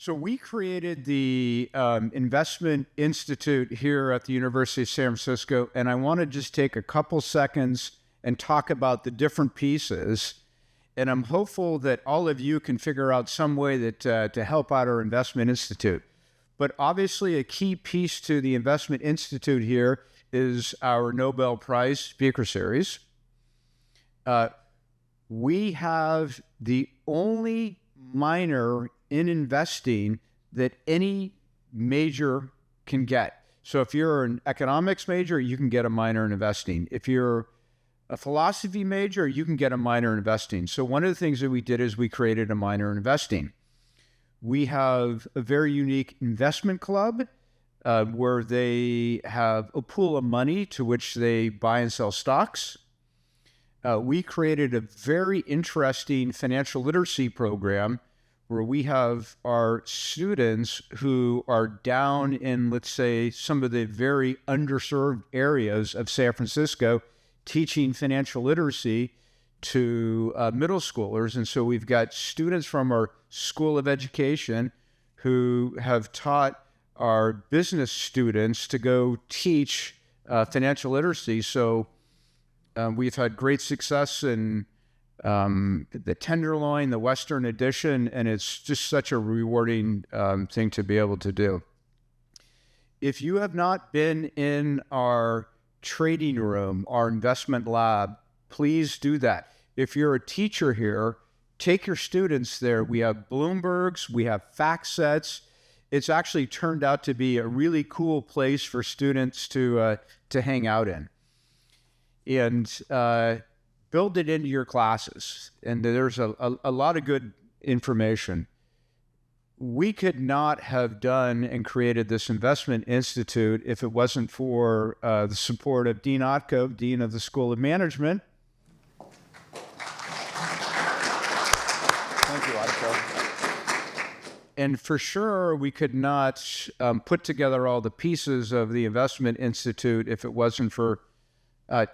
So we created the Investment Institute here at the University of San Francisco, and I want to just take a couple seconds and talk about the different pieces. And I'm hopeful that all of you can figure out some way that to help out our Investment Institute. But obviously a key piece to the Investment Institute here is our Nobel Prize Speaker Series. We have the only minor in investing that any major can get. So if you're an economics major, you can get a minor in investing. If you're a philosophy major, you can get a minor in investing. So one of the things that we did is we created a minor in investing. We have a very unique investment club where they have a pool of money to which they buy and sell stocks. We created a very interesting financial literacy program where we have our students who are down in, let's say, some of the very underserved areas of San Francisco teaching financial literacy to middle schoolers. And so we've got students from our School of Education who have taught our business students to go teach financial literacy. So we've had great success in the Tenderloin, the Western Edition, and it's just such a rewarding thing to be able to do. If you have not been in our trading room, our investment lab, please do that. If you're a teacher here, take your students there. We have Bloombergs, we have fact sets. It's actually turned out to be a really cool place for students to hang out in. And build it into your classes. And there's a lot of good information. We could not have done and created this Investment Institute if it wasn't for the support of Dean Otko, Dean of the School of Management. Thank you, Otko. And for sure, we could not put together all the pieces of the Investment Institute if it wasn't for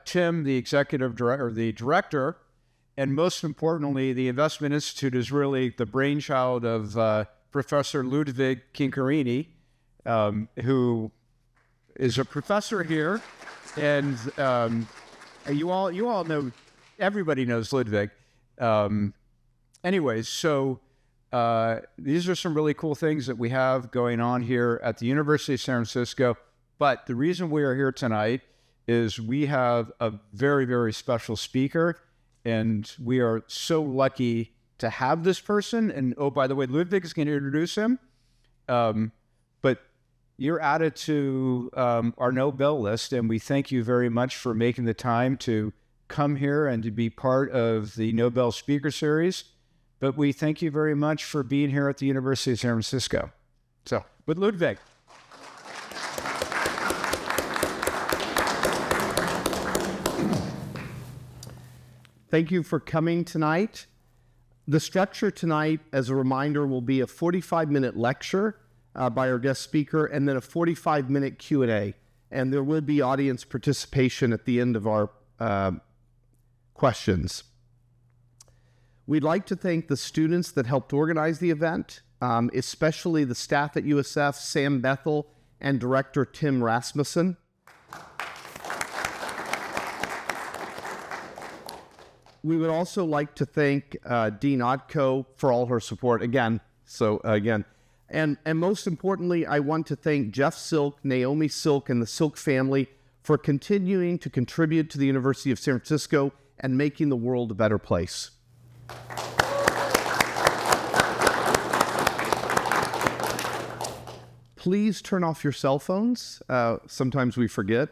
Tim, the executive director, the director, and most importantly, the Investment Institute is really the brainchild of Professor Ludwig Chincarini, who is a professor here, and you all know, everybody knows Ludwig. Anyways, so these are some really cool things that we have going on here at the University of San Francisco. But the reason we are here tonight is we have a very, very special speaker, and we are so lucky to have this person. And oh, by the way, Ludwig is going to introduce him. But you're added to our Nobel list, and we thank you very much for making the time to come here and to be part of the Nobel Speaker Series. But we thank you very much for being here at the University of San Francisco. So, with Ludwig. Thank you for coming tonight. The structure tonight, as a reminder, will be a 45-minute lecture by our guest speaker and then a 45-minute Q&A. And there will be audience participation at the end of our questions. We'd like to thank the students that helped organize the event, especially the staff at USF, Sam Bethel, and Director Tim Rasmussen. We would also like to thank Dean Otko for all her support again. And most importantly, I want to thank Jeff Silk, Naomi Silk, and the Silk family for continuing to contribute to the University of San Francisco and making the world a better place. Please turn off your cell phones. Sometimes we forget.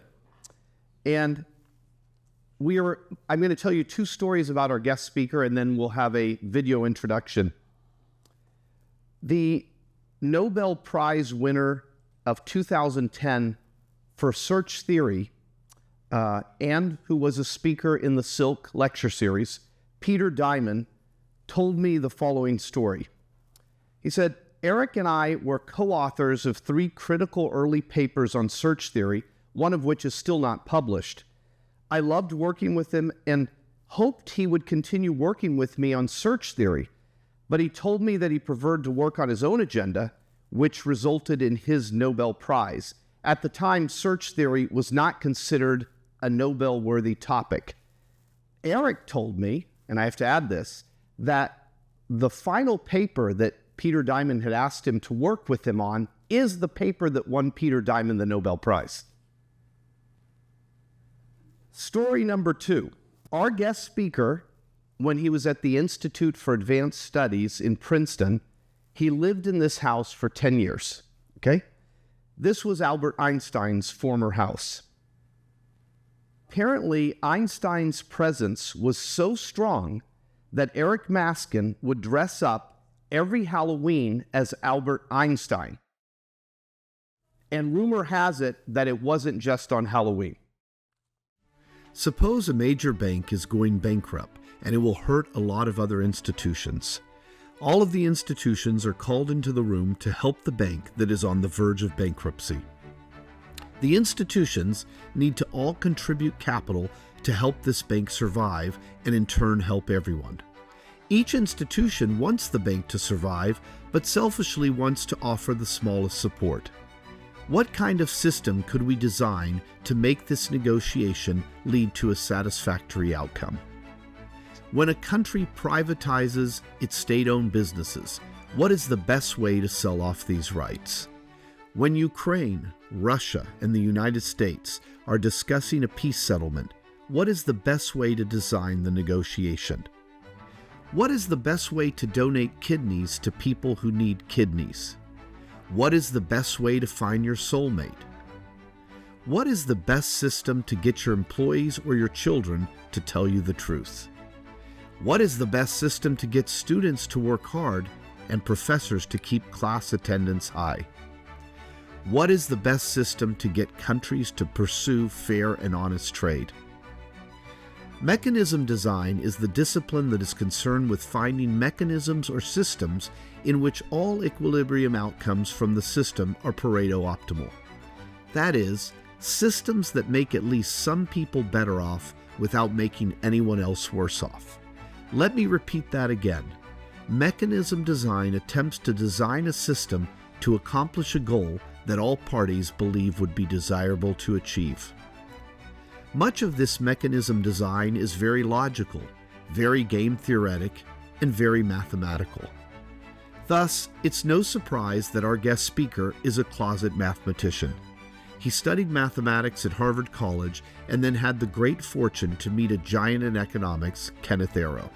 And I'm going to tell you two stories about our guest speaker, and then we'll have a video introduction. The Nobel Prize winner of 2010 for search theory, and who was a speaker in the Silk lecture series, Peter Diamond, told me the following story. He said, Eric and I were co-authors of 3 critical early papers on search theory, one of which is still not published. I loved working with him and hoped he would continue working with me on search theory, but he told me that he preferred to work on his own agenda, which resulted in his Nobel Prize. At the time, search theory was not considered a Nobel-worthy topic. Eric told me, and I have to add this, that the final paper that Peter Diamond had asked him to work with him on is the paper that won Peter Diamond the Nobel Prize. Story number 2. Our guest speaker, when he was at the Institute for Advanced Studies in Princeton, he lived in this house for 10 years, okay? This was Albert Einstein's former house. Apparently, Einstein's presence was so strong that Eric Maskin would dress up every Halloween as Albert Einstein. And rumor has it that it wasn't just on Halloween. Suppose a major bank is going bankrupt, and it will hurt a lot of other institutions. All of the institutions are called into the room to help the bank that is on the verge of bankruptcy. The institutions need to all contribute capital to help this bank survive and in turn help everyone. Each institution wants the bank to survive, but selfishly wants to offer the smallest support. What kind of system could we design to make this negotiation lead to a satisfactory outcome? When a country privatizes its state-owned businesses, what is the best way to sell off these rights? When Ukraine, Russia, and the United States are discussing a peace settlement, what is the best way to design the negotiation? What is the best way to donate kidneys to people who need kidneys? What is the best way to find your soulmate? What is the best system to get your employees or your children to tell you the truth? What is the best system to get students to work hard and professors to keep class attendance high? What is the best system to get countries to pursue fair and honest trade? Mechanism design is the discipline that is concerned with finding mechanisms or systems in which all equilibrium outcomes from the system are Pareto optimal. That is, systems that make at least some people better off without making anyone else worse off. Let me repeat that again. Mechanism design attempts to design a system to accomplish a goal that all parties believe would be desirable to achieve. Much of this mechanism design is very logical, very game theoretic, and very mathematical. Thus, it's no surprise that our guest speaker is a closet mathematician. He studied mathematics at Harvard College and then had the great fortune to meet a giant in economics, Kenneth Arrow.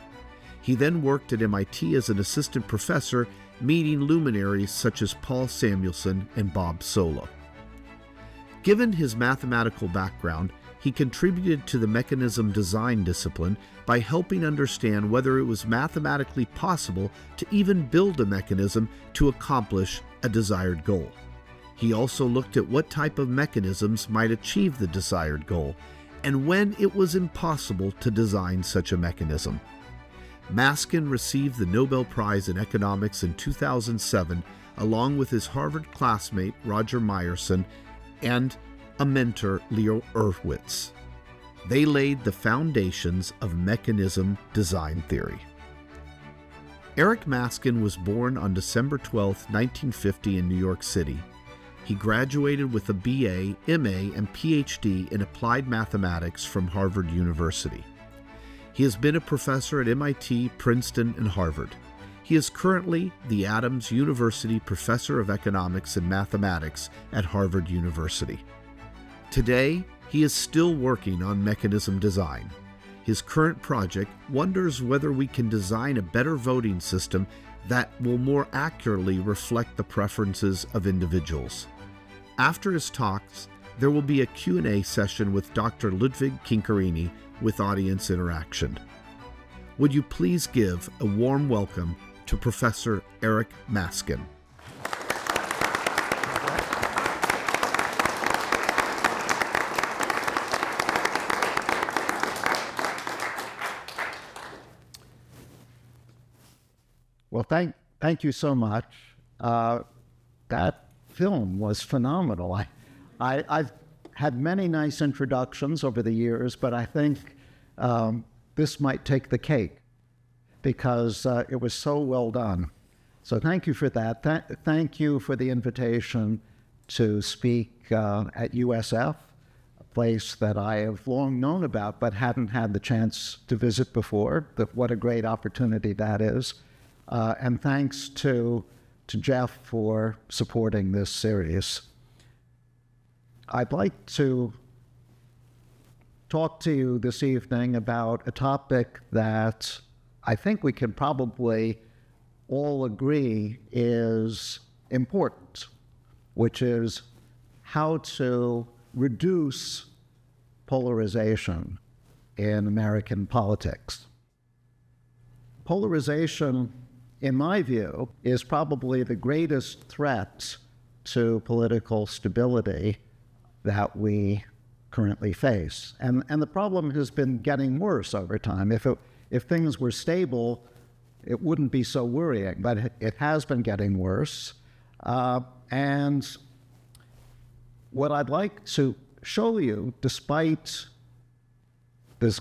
He then worked at MIT as an assistant professor, meeting luminaries such as Paul Samuelson and Bob Solow. Given his mathematical background, he contributed to the mechanism design discipline by helping understand whether it was mathematically possible to even build a mechanism to accomplish a desired goal. He also looked at what type of mechanisms might achieve the desired goal, and when it was impossible to design such a mechanism. Maskin received the Nobel Prize in Economics in 2007, along with his Harvard classmate Roger Myerson and a mentor, Leo Hurwicz. They laid the foundations of mechanism design theory. Eric Maskin was born on December 12, 1950 in New York City. He graduated with a BA, MA, and Ph.D. in applied mathematics from Harvard University. He has been a professor at MIT, Princeton, and Harvard. He is currently the Adams University Professor of Economics and Mathematics at Harvard University. Today, he is still working on mechanism design. His current project wonders whether we can design a better voting system that will more accurately reflect the preferences of individuals. After his talks, there will be a Q&A session with Dr. Ludwig Chincarini with audience interaction. Would you please give a warm welcome to Professor Eric Maskin. Well, thank you so much. That film was phenomenal. I've had many nice introductions over the years, but I think this might take the cake because it was so well done. So thank you for that. Thank you for the invitation to speak at USF, a place that I have long known about but hadn't had the chance to visit before. What a great opportunity that is. And thanks to Jeff for supporting this series. I'd like to talk to you this evening about a topic that I think we can probably all agree is important, which is how to reduce polarization in American politics. Polarization, in my view, is probably the greatest threat to political stability that we currently face. And the problem has been getting worse over time. If things were stable, it wouldn't be so worrying, but it has been getting worse. And what I'd like to show you, despite this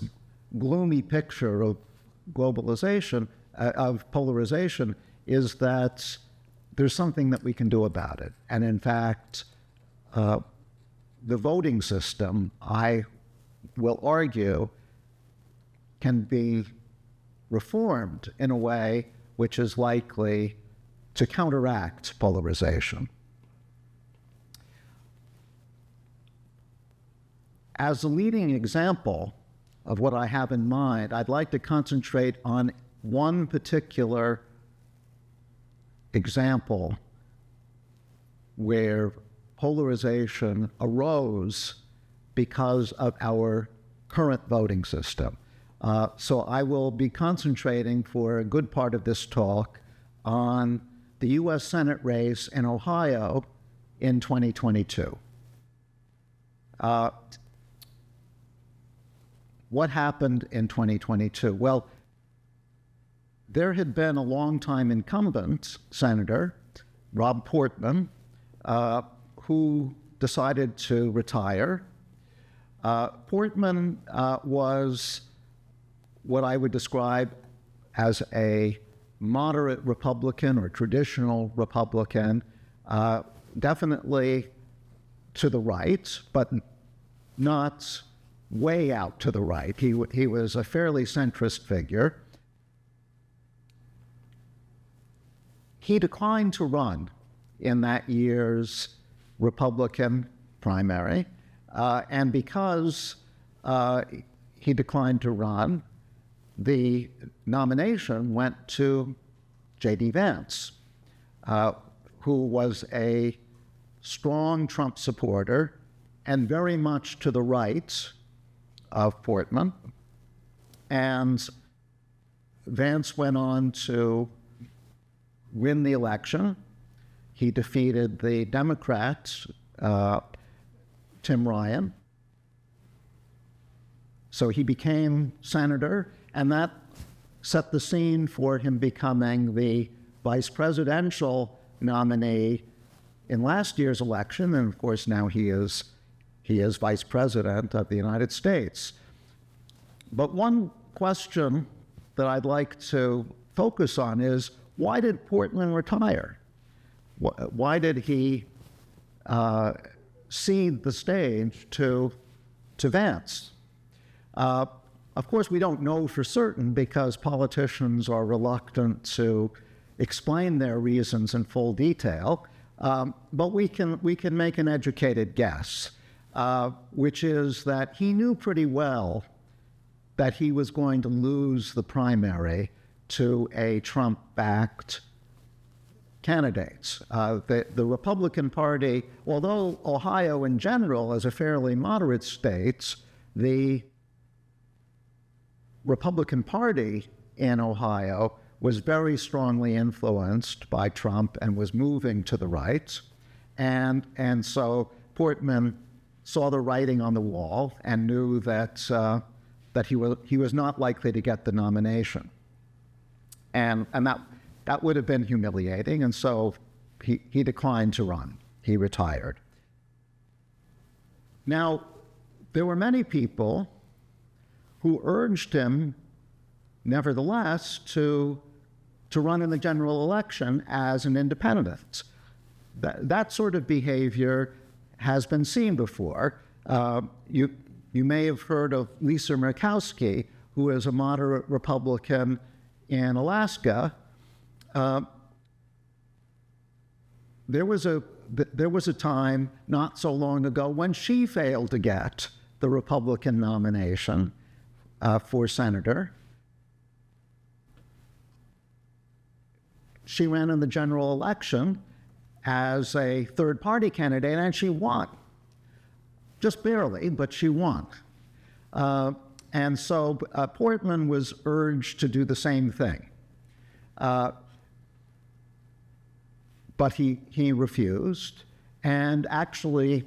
gloomy picture of globalization, of polarization, is that there's something that we can do about it. And in fact, the voting system, I will argue, can be reformed in a way which is likely to counteract polarization. As a leading example of what I have in mind, I'd like to concentrate on one particular example where polarization arose because of our current voting system. So I will be concentrating for a good part of this talk on the U.S. Senate race in Ohio in 2022. What happened in 2022? Well, there had been a longtime incumbent senator, Rob Portman, who decided to retire. Portman was what I would describe as a moderate Republican or traditional Republican, definitely to the right, but not way out to the right. He was a fairly centrist figure. He declined to run in that year's Republican primary, and because he declined to run, the nomination went to J.D. Vance, who was a strong Trump supporter and very much to the right of Portman. And Vance went on to win the election. He defeated the Democrat, Tim Ryan. So he became senator, and that set the scene for him becoming the vice presidential nominee in last year's election, and of course now he is vice president of the United States. But one question that I'd like to focus on is, why did Portman retire? Why did he cede the stage to Vance? Of course, we don't know for certain because politicians are reluctant to explain their reasons in full detail, but we can make an educated guess, which is that he knew pretty well that he was going to lose the primary to a Trump-backed candidate. The Republican Party, although Ohio in general is a fairly moderate state, the Republican Party in Ohio was very strongly influenced by Trump and was moving to the right. And so Portman saw the writing on the wall and knew that he was not likely to get the nomination. And that would have been humiliating, and so he declined to run. He retired. Now, there were many people who urged him nevertheless, to run in the general election as an independent. That sort of behavior has been seen before. You may have heard of Lisa Murkowski, who is a moderate Republican in Alaska. There was a time not so long ago when she failed to get the Republican nomination for senator. She ran in the general election as a third-party candidate, and she won. Just barely, but she won. And so Portman was urged to do the same thing. But he refused, and actually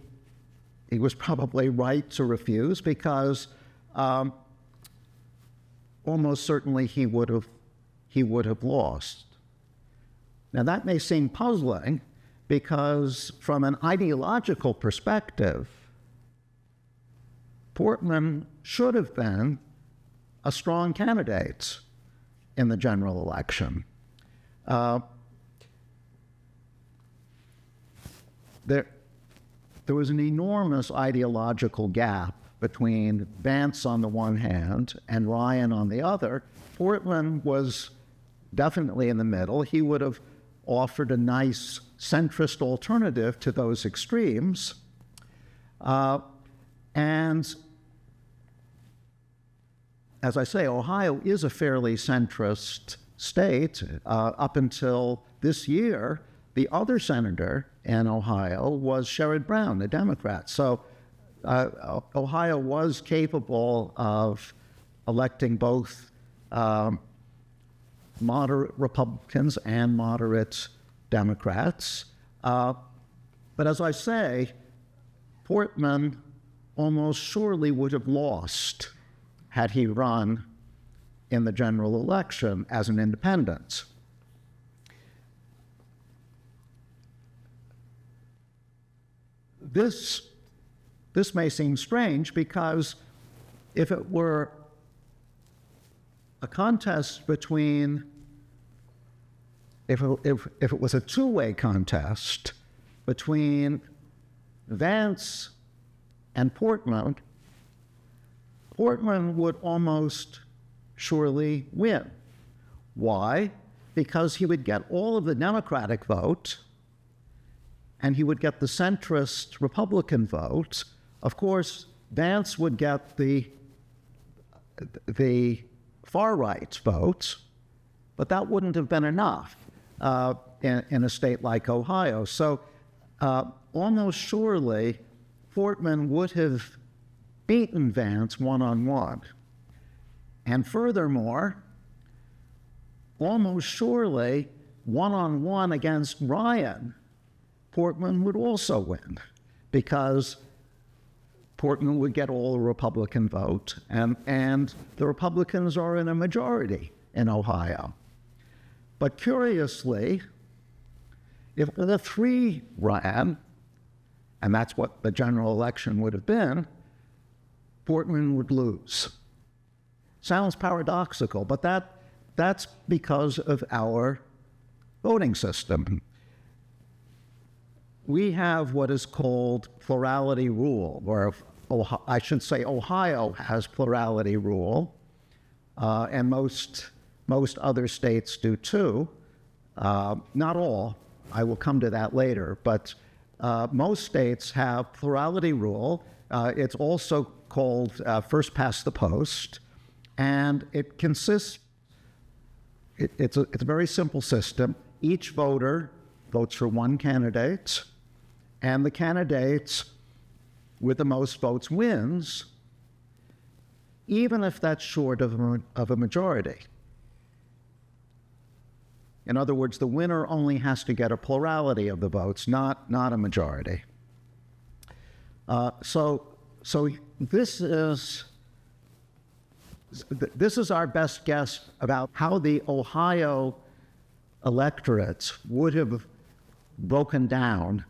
he was probably right to refuse, because almost certainly he would have lost. Now that may seem puzzling, because from an ideological perspective, Portman should have been a strong candidate in the general election. There was an enormous ideological gap between Vance on the one hand and Ryan on the other. Portman was definitely in the middle. He would have offered a nice centrist alternative to those extremes. And as I say, Ohio is a fairly centrist state. Up until this year, the other senator in Ohio was Sherrod Brown, a Democrat. So Ohio was capable of electing both moderate Republicans and moderate Democrats. But as I say, Portman almost surely would have lost had he run in the general election as an independent. This may seem strange, because if it were a contest between, if it was a two-way contest between Vance and Portman, Portman would almost surely win. Why? Because he would get all of the Democratic vote, and he would get the centrist Republican vote. Of course, Vance would get the far-right vote, but that wouldn't have been enough in a state like Ohio. So almost surely, Portman would have beaten Vance one-on-one. And furthermore, almost surely, one-on-one against Ryan, Portman would also win, because Portman would get all the Republican vote, and the Republicans are in a majority in Ohio. But curiously, if the three ran, and that's what the general election would have been, Portman would lose. Sounds paradoxical, but that's because of our voting system. We have what is called plurality rule, or I should say Ohio has plurality rule, and most other states do too. Not all, I will come to that later, but most states have plurality rule. It's also called first past the post, and it consists, it's a very simple system. Each voter votes for one candidate, and the candidate with the most votes wins, even if that's short of a majority. In other words, the winner only has to get a plurality of the votes, not a majority. So this is our best guess about how the Ohio electorate would have broken down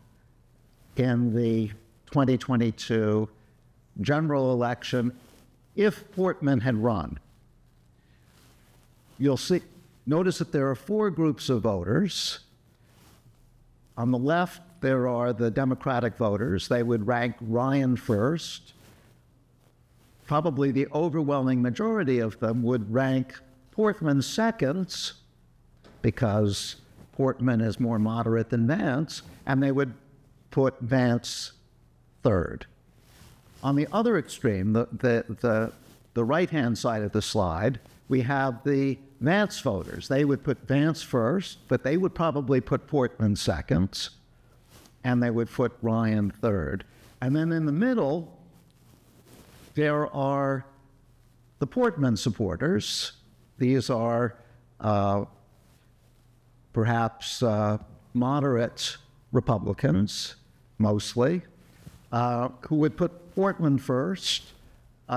in the 2022 general election if Portman had run. notice that there are 4 groups of voters. On the left, there are the Democratic voters. They would rank Ryan first. Probably the overwhelming majority of them would rank Portman second, because Portman is more moderate than Vance, and they would put Vance third. On the other extreme, the right-hand side of the slide, we have the Vance voters. They would put Vance first, but they would probably put Portman second, and they would put Ryan third. And then in the middle, there are the Portman supporters. These are perhaps moderate Republicans, mostly, who would put Portman first.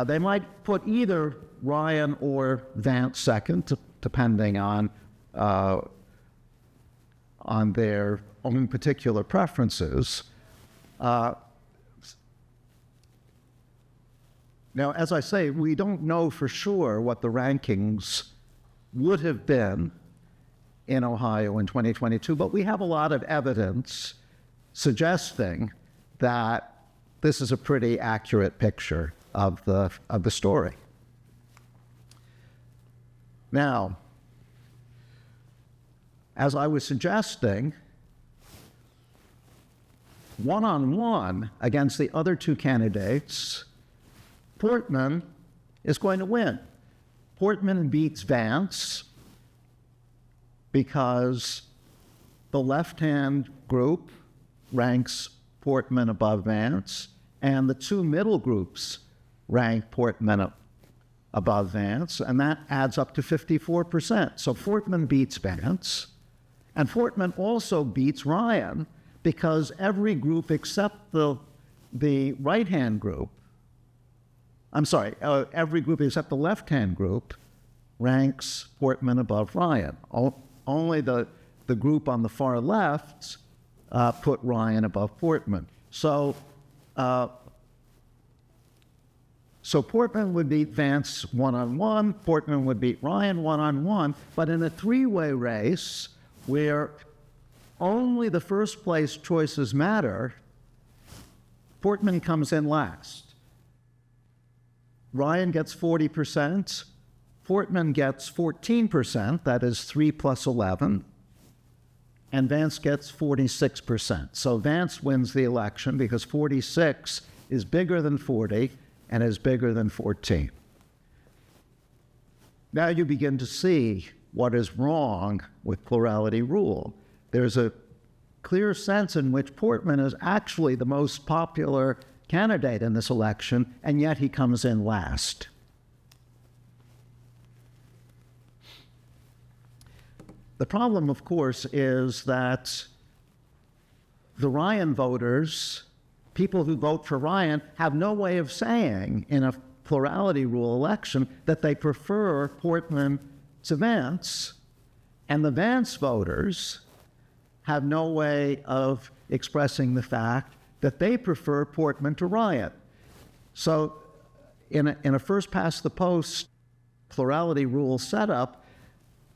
They might put either Ryan or Vance second, depending on their own particular preferences. Now, as I say, we don't know for sure what the rankings would have been in Ohio in 2022, but we have a lot of evidence suggesting that this is a pretty accurate picture of the story. Now, as I was suggesting, one-on-one against the other 2 candidates, Portman is going to win. Portman beats Vance because the left-hand group ranks Portman above Vance, and the 2 middle groups rank Portman above Vance, and that adds up to 54%. So Portman beats Vance, and Portman also beats Ryan because every group except the right-hand group, every group except the left-hand group ranks Portman above Ryan. Only the group on the far left put Ryan above Portman. So Portman would beat Vance one-on-one, Portman would beat Ryan one-on-one, but in a 3-way race where only the first place choices matter, Portman comes in last. Ryan gets 40%, Portman gets 14%, that is 3 plus 11, and Vance gets 46%. So Vance wins the election because 46 is bigger than 40 and is bigger than 14. Now you begin to see what is wrong with plurality rule. There's a clear sense in which Portman is actually the most popular candidate in this election, and yet he comes in last. The problem, of course, is that the Ryan voters, people who vote for Ryan, have no way of saying in a plurality rule election that they prefer Portman to Vance, and the Vance voters have no way of expressing the fact that they prefer Portman to Ryan. So in a first-past-the-post plurality rule setup,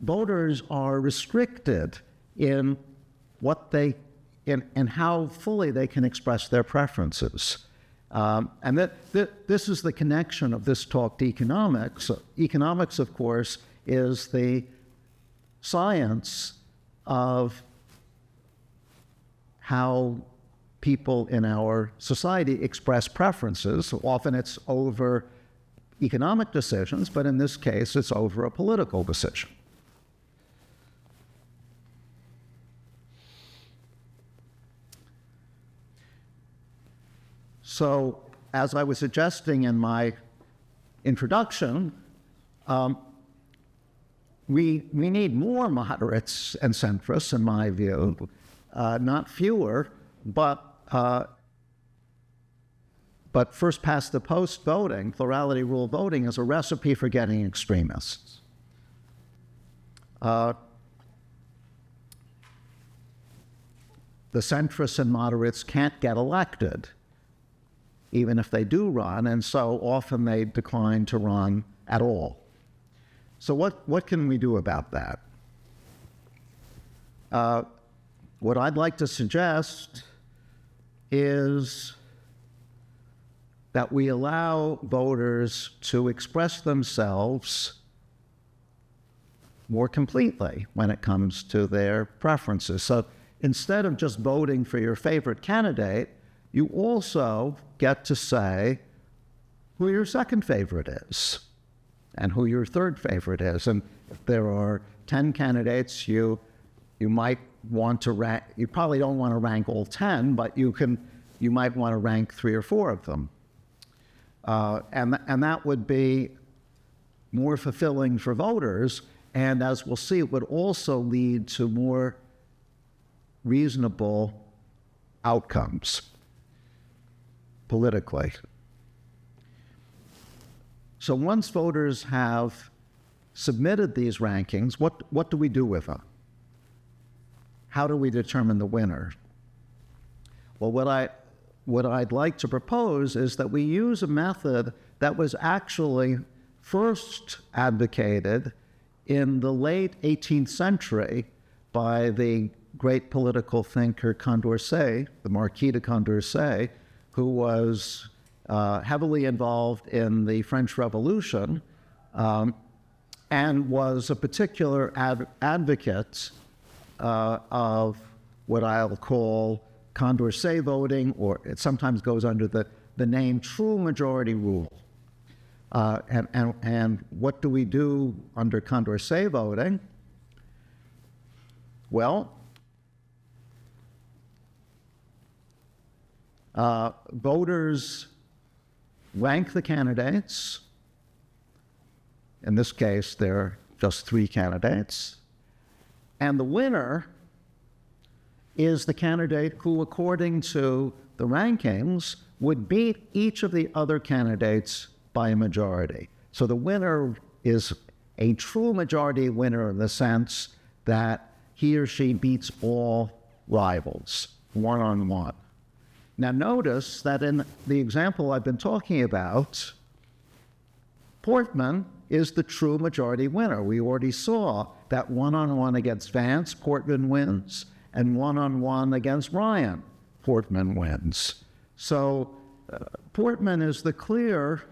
voters are restricted in how fully they can express their preferences. And this is the connection of this talk to economics. Economics, of course, is the science of how people in our society express preferences. Often it's over economic decisions, but in this case, it's over a political decision. So, as I was suggesting in my introduction, we need more moderates and centrists, in my view, not fewer, but first-past-the-post voting, plurality rule voting, is a recipe for getting extremists. The centrists and moderates can't get elected, even if they do run, and so often they decline to run at all. So what can we do about that? What I'd like to suggest is that we allow voters to express themselves more completely when it comes to their preferences. So instead of just voting for your favorite candidate, you also get to say who your second favorite is and who your third favorite is. And if there are 10 candidates, you might want to rank, you probably don't want to rank all 10, but you might want to rank 3 or 4 of them. And that would be more fulfilling for voters, and as we'll see, it would also lead to more reasonable outcomes politically. So once voters have submitted these rankings, what do we do with them? How do we determine the winner? Well, what I'd like to propose is that we use a method that was actually first advocated in the late 18th century by the great political thinker Condorcet, the Marquis de Condorcet, who was heavily involved in the French Revolution and was a particular advocate of what I'll call Condorcet voting, or it sometimes goes under the name true majority rule. And what do we do under Condorcet voting? Well, voters rank the candidates. In this case, there are just 3 candidates. And the winner is the candidate who, according to the rankings, would beat each of the other candidates by a majority. So the winner is a true majority winner in the sense that he or she beats all rivals, one-on-one. Now notice that in the example I've been talking about, Portman is the true majority winner. We already saw that one-on-one against Vance, Portman wins, and one-on-one against Ryan, Portman wins. So Portman is the clear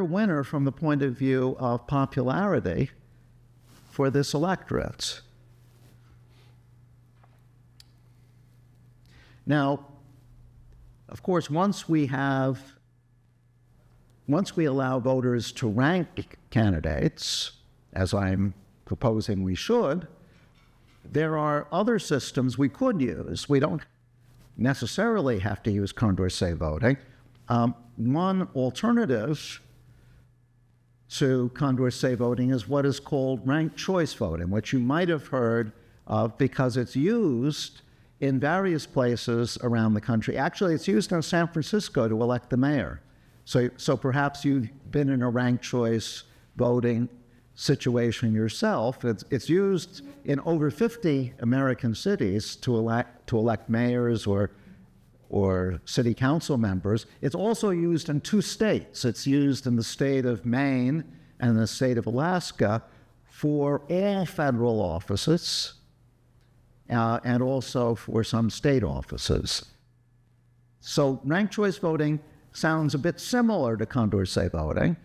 winner from the point of view of popularity for this electorate. Now, of course, once we allow voters to rank candidates, as I'm proposing we should, there are other systems we could use. We don't necessarily have to use Condorcet voting. One alternative to Condorcet voting is what is called ranked choice voting, which you might have heard of because it's used in various places around the country. Actually, it's used in San Francisco to elect the mayor. So perhaps you've been in a ranked choice voting situation yourself. It's used in over 50 American cities to elect mayors or city council members. It's also used in 2 states. It's used in the state of Maine and the state of Alaska for all federal offices and also for some state offices. So ranked choice voting sounds a bit similar to Condorcet voting.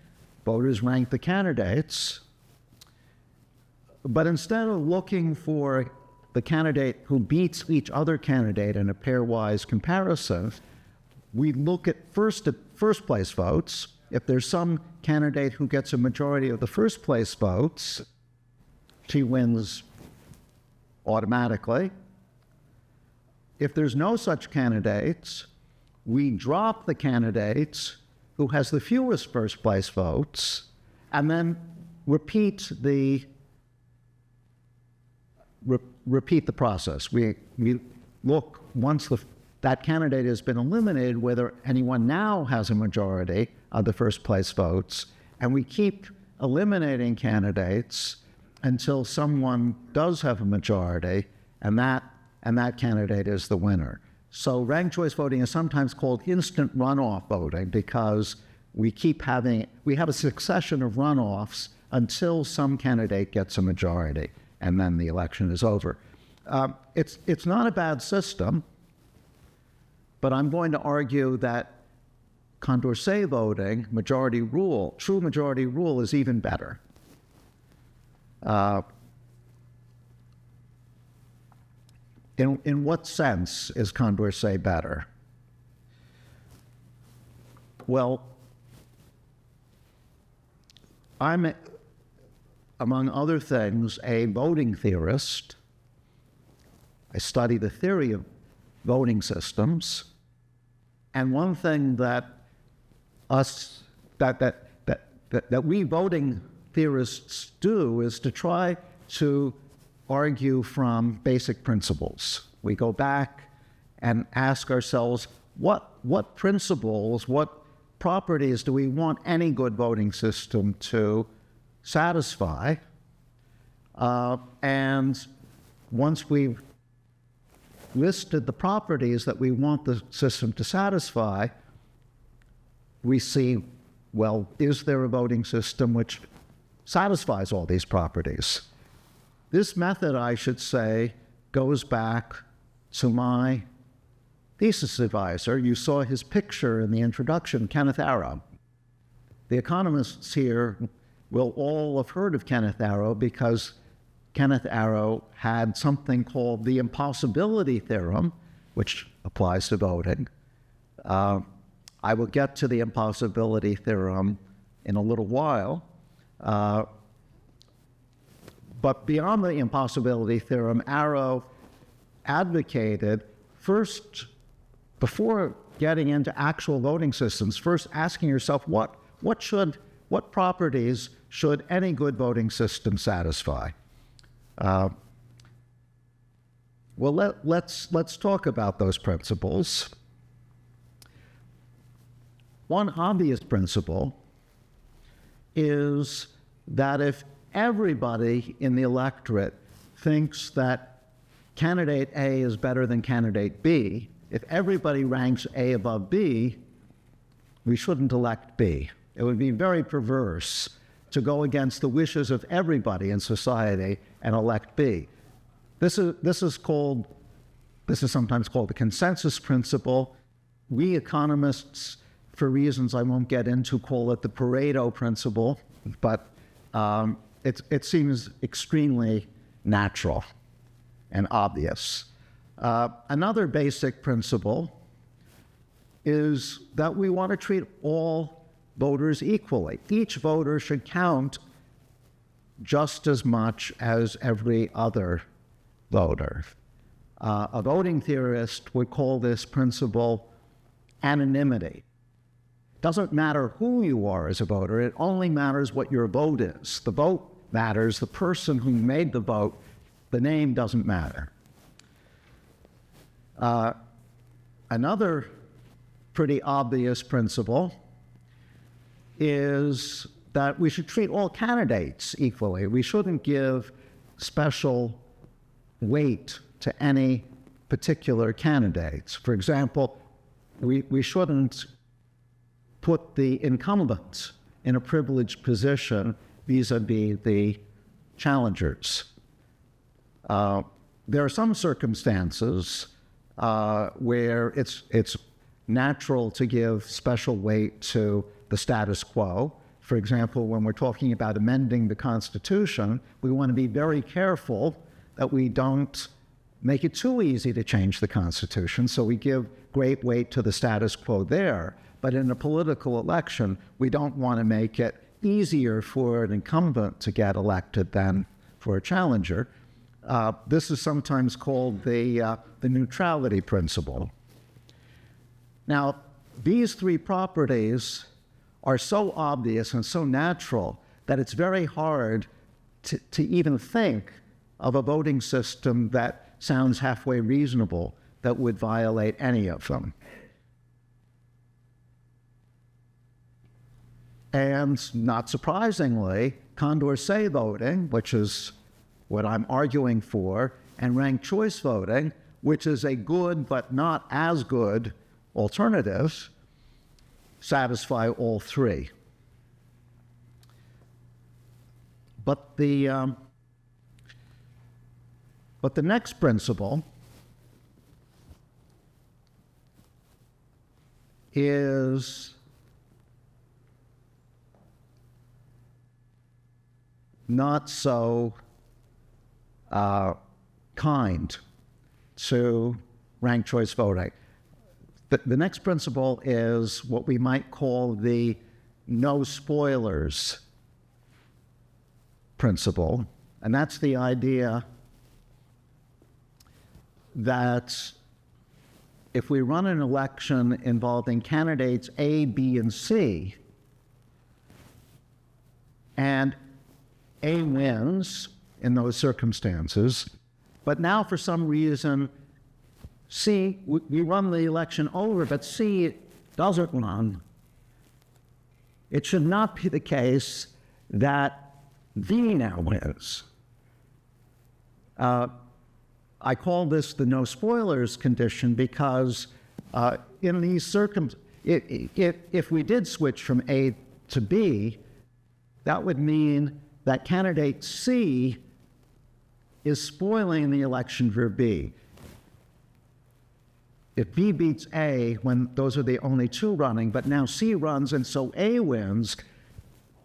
Voters rank the candidates, but instead of looking for the candidate who beats each other candidate in a pairwise comparison, we look at first place votes. If there's some candidate who gets a majority of the first place votes, she wins automatically. If there's no such candidates, we drop the candidates who has the fewest first place votes and then repeat the process. We look, once that candidate has been eliminated, whether anyone now has a majority of the first place votes, and we keep eliminating candidates until someone does have a majority, and that candidate is the winner. So ranked choice voting is sometimes called instant runoff voting because we have a succession of runoffs until some candidate gets a majority, and then the election is over. It's not a bad system, but I'm going to argue that Condorcet voting, majority rule, true majority rule, is even better. In what sense is Condorcet better? Well, I'm, among other things, a voting theorist. I study the theory of voting systems. And one thing that we voting theorists do is to try to argue from basic principles. We go back and ask ourselves, what principles, what properties do we want any good voting system to satisfy? And once we've listed the properties that we want the system to satisfy, we see, well, is there a voting system which satisfies all these properties? This method, I should say, goes back to my thesis advisor. You saw his picture in the introduction, Kenneth Arrow. The economists here will all have heard of Kenneth Arrow because Kenneth Arrow had something called the impossibility theorem, which applies to voting. I will get to the impossibility theorem in a little while. But beyond the impossibility theorem, Arrow advocated first, before getting into actual voting systems, first asking yourself, what properties should any good voting system satisfy? Well, let's talk about those principles. One obvious principle is that if everybody in the electorate thinks that candidate A is better than candidate B, if everybody ranks A above B, we shouldn't elect B. It would be very perverse to go against the wishes of everybody in society and elect B. This is sometimes called the consensus principle. We economists, for reasons I won't get into, call it the Pareto principle, but it seems extremely natural and obvious. Another basic principle is that we want to treat all voters equally. Each voter should count just as much as every other voter. A voting theorist would call this principle anonymity. Doesn't matter who you are as a voter, it only matters what your vote is. The vote matters, the person who made the vote, the name doesn't matter. Another pretty obvious principle is that we should treat all candidates equally. We shouldn't give special weight to any particular candidates. For example, we shouldn't put the incumbents in a privileged position vis-a-vis the challengers. There are some circumstances where it's natural to give special weight to the status quo. For example, when we're talking about amending the Constitution, we want to be very careful that we don't make it too easy to change the Constitution, so we give great weight to the status quo there. But in a political election, we don't want to make it easier for an incumbent to get elected than for a challenger. This is sometimes called the neutrality principle. Now, these three properties are so obvious and so natural that it's very hard to even think of a voting system that sounds halfway reasonable that would violate any of them. And not surprisingly, Condorcet voting, which is what I'm arguing for, and ranked choice voting, which is a good but not as good alternative, satisfy all three. But the next principle is not so kind to ranked choice voting. The next principle is what we might call the no spoilers principle, and that's the idea that if we run an election involving candidates A, B, and C, and A wins in those circumstances, but now for some reason C, we run the election over, but C doesn't run, it should not be the case that D now wins. I call this the no spoilers condition because in these circumstances, if we did switch from A to B, that would mean that candidate C is spoiling the election for B. If B beats A, when those are the only two running, but now C runs and so A wins,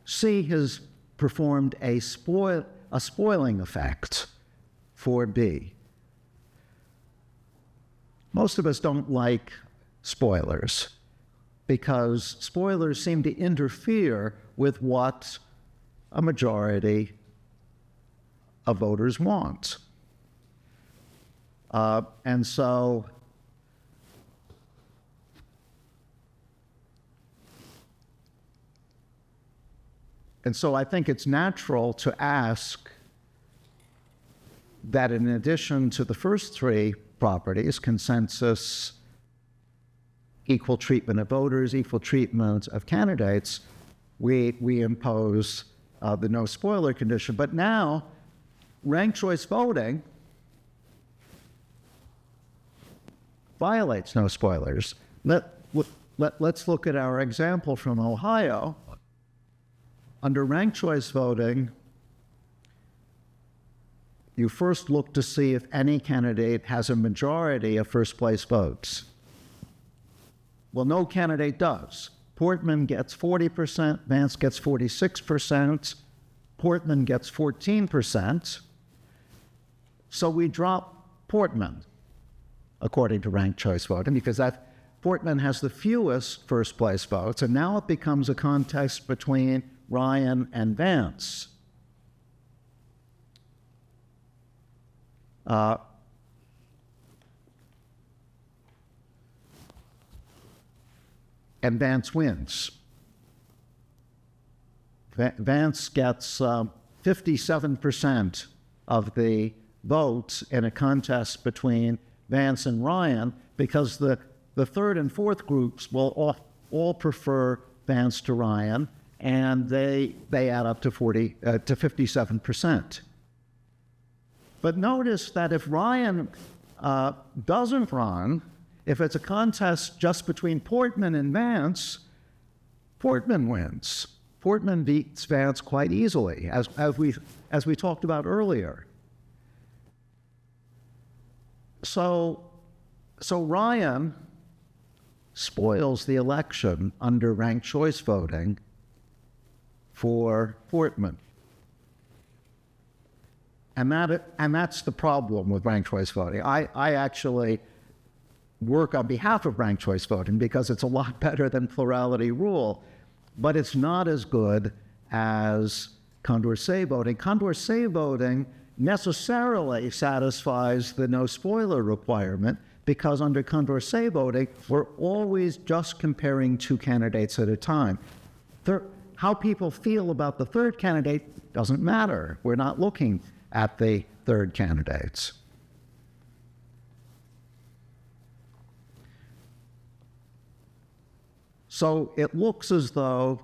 C has performed a spoiling effect for B. Most of us don't like spoilers because spoilers seem to interfere with what a majority of voters want. And so I think it's natural to ask that in addition to the first three properties, consensus, equal treatment of voters, equal treatment of candidates, we impose the no spoiler condition. But now, ranked choice voting violates no spoilers. Let's look at our example from Ohio. Under ranked choice voting, you first look to see if any candidate has a majority of first place votes. Well, no candidate does. Portman gets 40%, Vance gets 46%, Portman gets 14%. So we drop Portman, according to ranked choice voting, because Portman has the fewest first place votes, and now it becomes a contest between Ryan and Vance. And Vance wins. Vance gets 57% of the votes in a contest between Vance and Ryan because the third and fourth groups will all prefer Vance to Ryan, and they add up to 57%. But notice that if Ryan doesn't run, if it's a contest just between Portman and Vance, Portman wins. Portman beats Vance quite easily, as we talked about earlier. So Ryan spoils the election under ranked choice voting for Portman. And that's the problem with ranked choice voting. I actually work on behalf of ranked choice voting because it's a lot better than plurality rule, but it's not as good as Condorcet voting. Condorcet voting necessarily satisfies the no spoiler requirement because under Condorcet voting, we're always just comparing two candidates at a time. How people feel about the third candidate doesn't matter. We're not looking at the third candidates. So it looks as though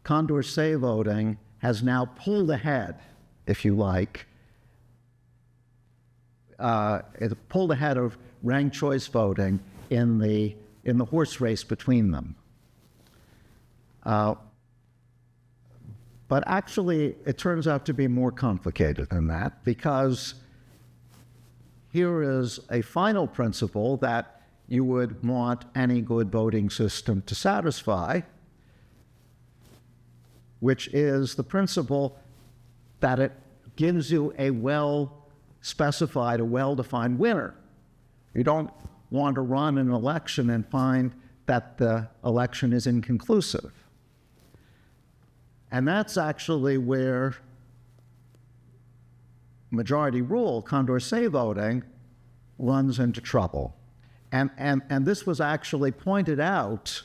Condorcet voting has now pulled ahead, if you like. It pulled ahead of ranked choice voting in the horse race between them. But actually, it turns out to be more complicated than that, because here is a final principle that you would want any good voting system to satisfy, which is the principle that it gives you a well-specified, a well-defined winner. You don't want to run an election and find that the election is inconclusive. And that's actually where majority rule, Condorcet voting, runs into trouble. And this was actually pointed out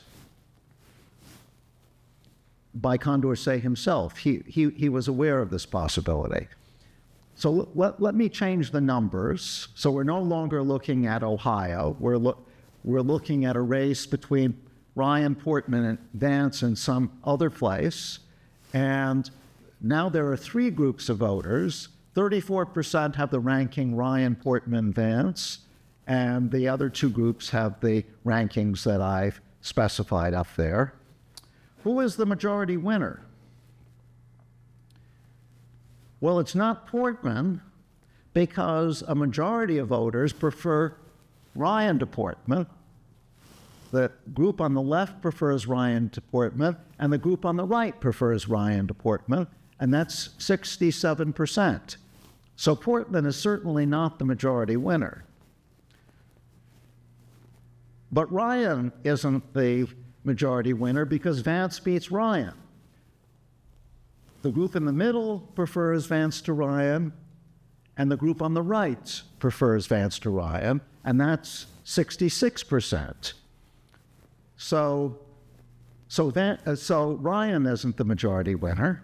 by Condorcet himself. He was aware of this possibility. So let me change the numbers. So we're no longer looking at Ohio. We're looking at a race between Ryan, Portman, and Vance in some other place. And now there are three groups of voters. 34% have the ranking Ryan, Portman, Vance, and the other two groups have the rankings that I've specified up there. Who is the majority winner? Well, it's not Portman, because a majority of voters prefer Ryan to Portman. The group on the left prefers Ryan to Portman, and the group on the right prefers Ryan to Portman, and that's 67%. So Portman is certainly not the majority winner. But Ryan isn't the majority winner because Vance beats Ryan. The group in the middle prefers Vance to Ryan, and the group on the right prefers Vance to Ryan, and that's 66%. So Ryan isn't the majority winner.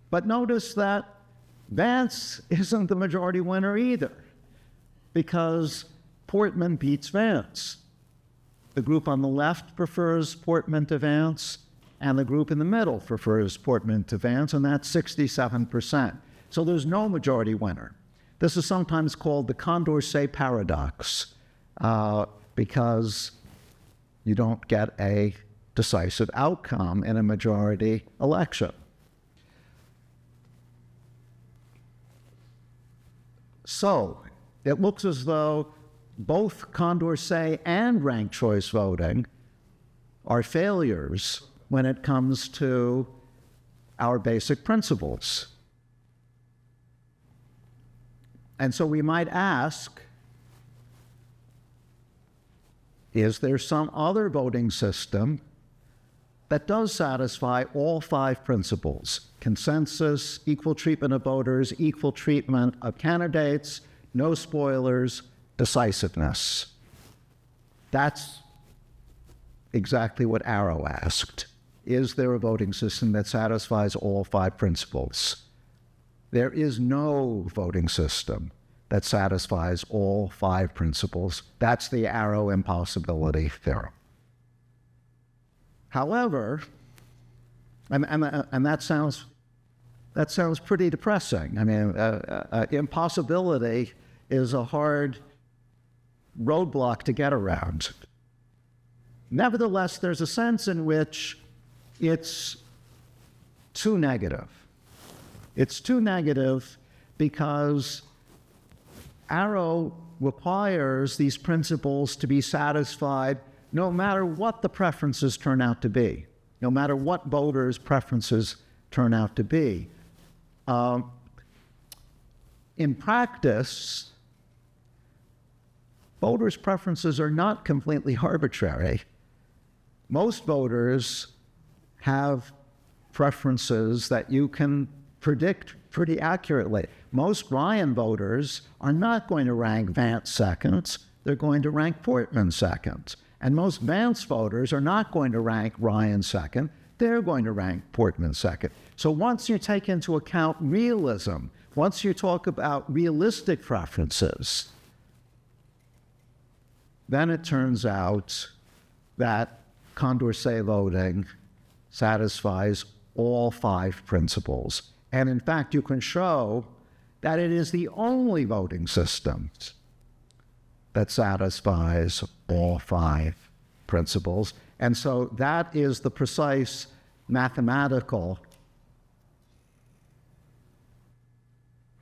But notice that Vance isn't the majority winner either, because Portman beats Vance. The group on the left prefers Portman to Vance, and the group in the middle prefers Portman to Vance, and that's 67%. So there's no majority winner. This is sometimes called the Condorcet paradox, because you don't get a decisive outcome in a majority election. So it looks as though both Condorcet and ranked choice voting are failures when it comes to our basic principles. And so we might ask, is there some other voting system that does satisfy all five principles? Consensus, equal treatment of voters, equal treatment of candidates, no spoilers, decisiveness. That's exactly what Arrow asked. Is there a voting system that satisfies all five principles? There is no voting system that satisfies all five principles. That's the Arrow impossibility theorem. However, and that sounds pretty depressing. I mean, impossibility is a hard roadblock to get around. Nevertheless, there's a sense in which it's too negative. It's too negative because Arrow requires these principles to be satisfied no matter what the preferences turn out to be, no matter what voters' preferences turn out to be. In practice, voters' preferences are not completely arbitrary. Most voters have preferences that you can predict pretty accurately. Most Ryan voters are not going to rank Vance second. They're going to rank Portman second. And most Vance voters are not going to rank Ryan second. They're going to rank Portman second. So once you take into account realism, once you talk about realistic preferences, then it turns out that Condorcet voting satisfies all five principles. And in fact, you can show that it is the only voting system that satisfies all five principles. And so that is the precise mathematical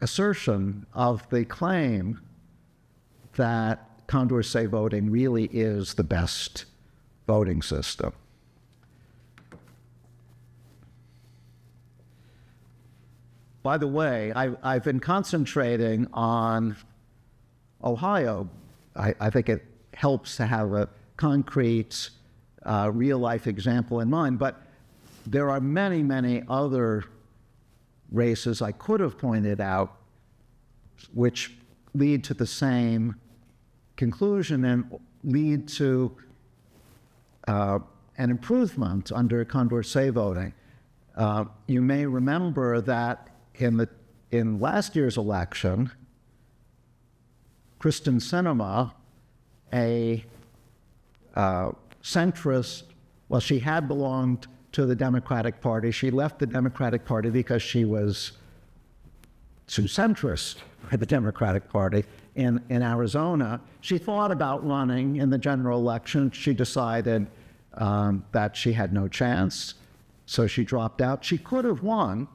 assertion of the claim that Condorcet voting really is the best voting system. By the way, I've been concentrating on Ohio. I think it helps to have a concrete, real-life example in mind, but there are many, many other races I could have pointed out which lead to the same conclusion and lead to an improvement under Condorcet voting. You may remember that in last year's election, Kristen Sinema, a centrist, well, she had belonged to the Democratic Party. She left the Democratic Party because she was too centrist for the Democratic Party in Arizona. She thought about running in the general election. She decided that she had no chance, so she dropped out. She could have won.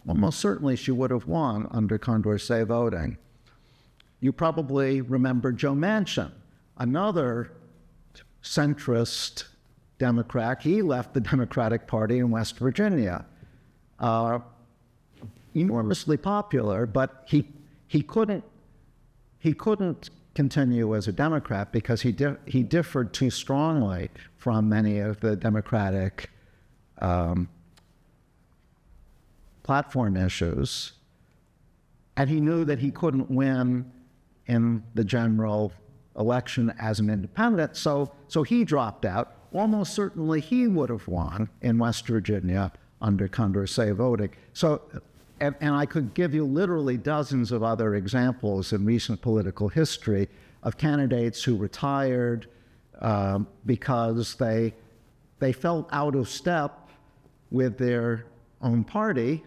Well, most certainly she would have won under Condorcet voting. You probably remember Joe Manchin, another centrist Democrat. He left the Democratic Party in West Virginia. Enormously popular, but he couldn't continue as a Democrat because he differed too strongly from many of the Democratic platform issues, and he knew that he couldn't win in the general election as an independent, so he dropped out. Almost certainly he would have won in West Virginia under Condorcet voting. So, and I could give you literally dozens of other examples in recent political history of candidates who retired because they felt out of step with their own party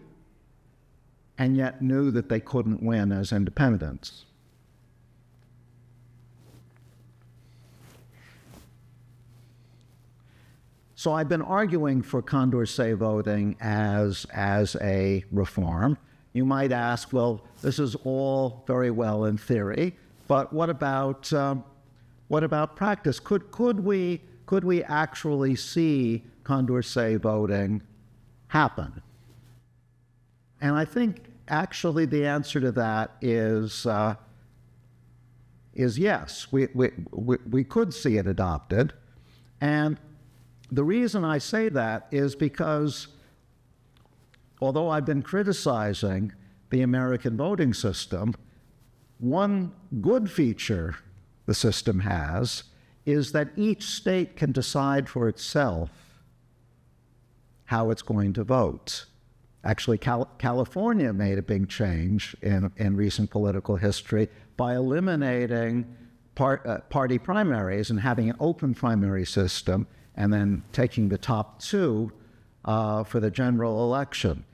and yet knew that they couldn't win as independents. So I've been arguing for Condorcet voting as a reform. You might ask, well, this is all very well in theory, but what about practice? Could we actually see Condorcet voting happen? And I think actually the answer to that is yes. We could see it adopted, and the reason I say that is because although I've been criticizing the American voting system, one good feature the system has is that each state can decide for itself how it's going to vote. Actually, California made a big change in recent political history by eliminating party primaries and having an open primary system, and then taking the top two for the general election.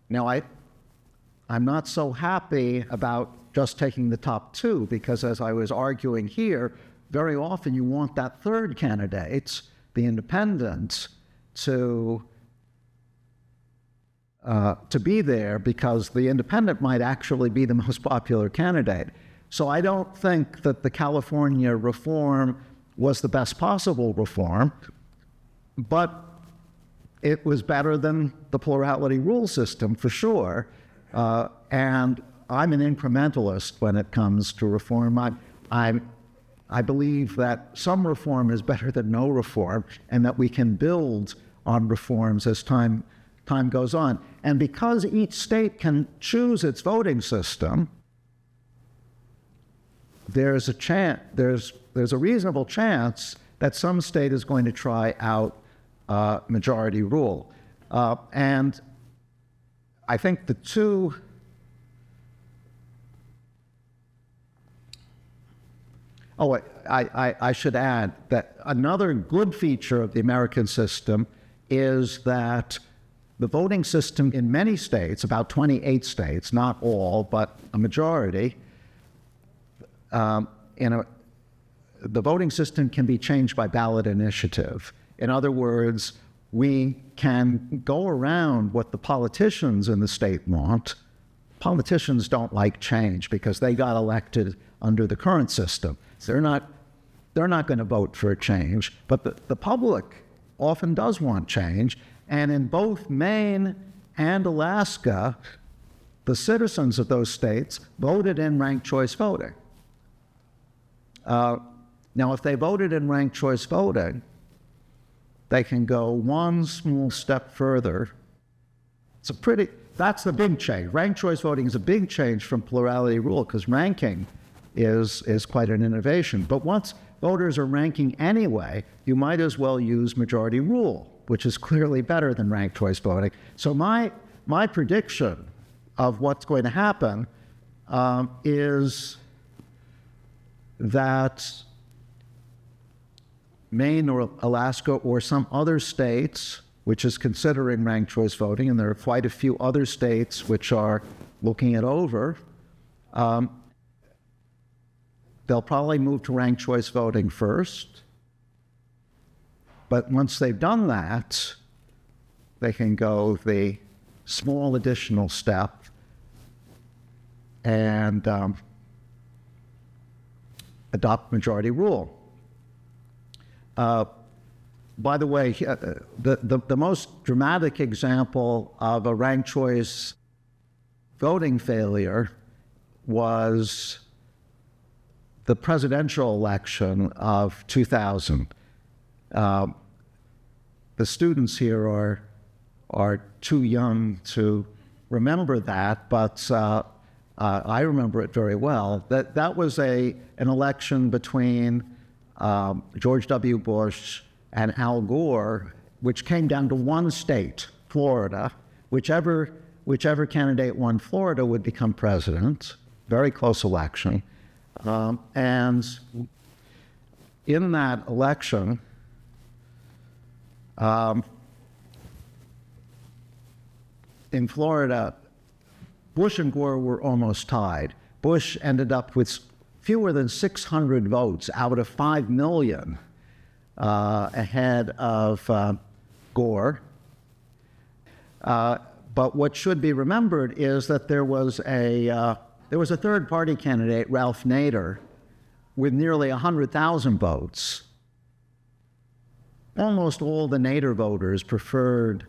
Now, I'm not so happy about just taking the top two, because as I was arguing here, very often you want that third candidate, the independent, to be there, because the independent might actually be the most popular candidate. So I don't think that the California reform was the best possible reform, but it was better than the plurality rule system for sure. And I'm an incrementalist when it comes to reform. I believe that some reform is better than no reform, and that we can build on reforms as time goes on. And because each state can choose its voting system, there's a reasonable chance that some state is going to try out majority rule. And I think the two I should add that another good feature of the American system is that the voting system in many states, about 28 states, not all, but a majority, the voting system can be changed by ballot initiative. In other words, we can go around what the politicians in the state want. Politicians don't like change because they got elected under the current system. They're not going to vote for a change, but the public often does want change. And in both Maine and Alaska, the citizens of those states voted in ranked choice voting. Now, if they voted in ranked choice voting, they can go one small step further. That's the big change. Ranked choice voting is a big change from plurality rule because ranking is quite an innovation. But once voters are ranking anyway, you might as well use majority rule, which is clearly better than ranked choice voting. So my prediction of what's going to happen is that Maine or Alaska or some other states, which is considering ranked choice voting, and there are quite a few other states which are looking it over, they'll probably move to ranked choice voting first. But once they've done that, they can go the small additional step and adopt majority rule. By the way, the most dramatic example of a ranked choice voting failure was the presidential election of 2000. The students here are too young to remember that, but I remember it very well. That was an election between George W. Bush and Al Gore, which came down to one state, Florida. Whichever candidate won Florida would become president. Very close election. And in that election, in Florida, Bush and Gore were almost tied. Bush ended up with fewer than 600 votes out of 5 million ahead of Gore. But what should be remembered is that there was a third-party candidate, Ralph Nader, with nearly 100,000 votes. Almost all the Nader voters preferred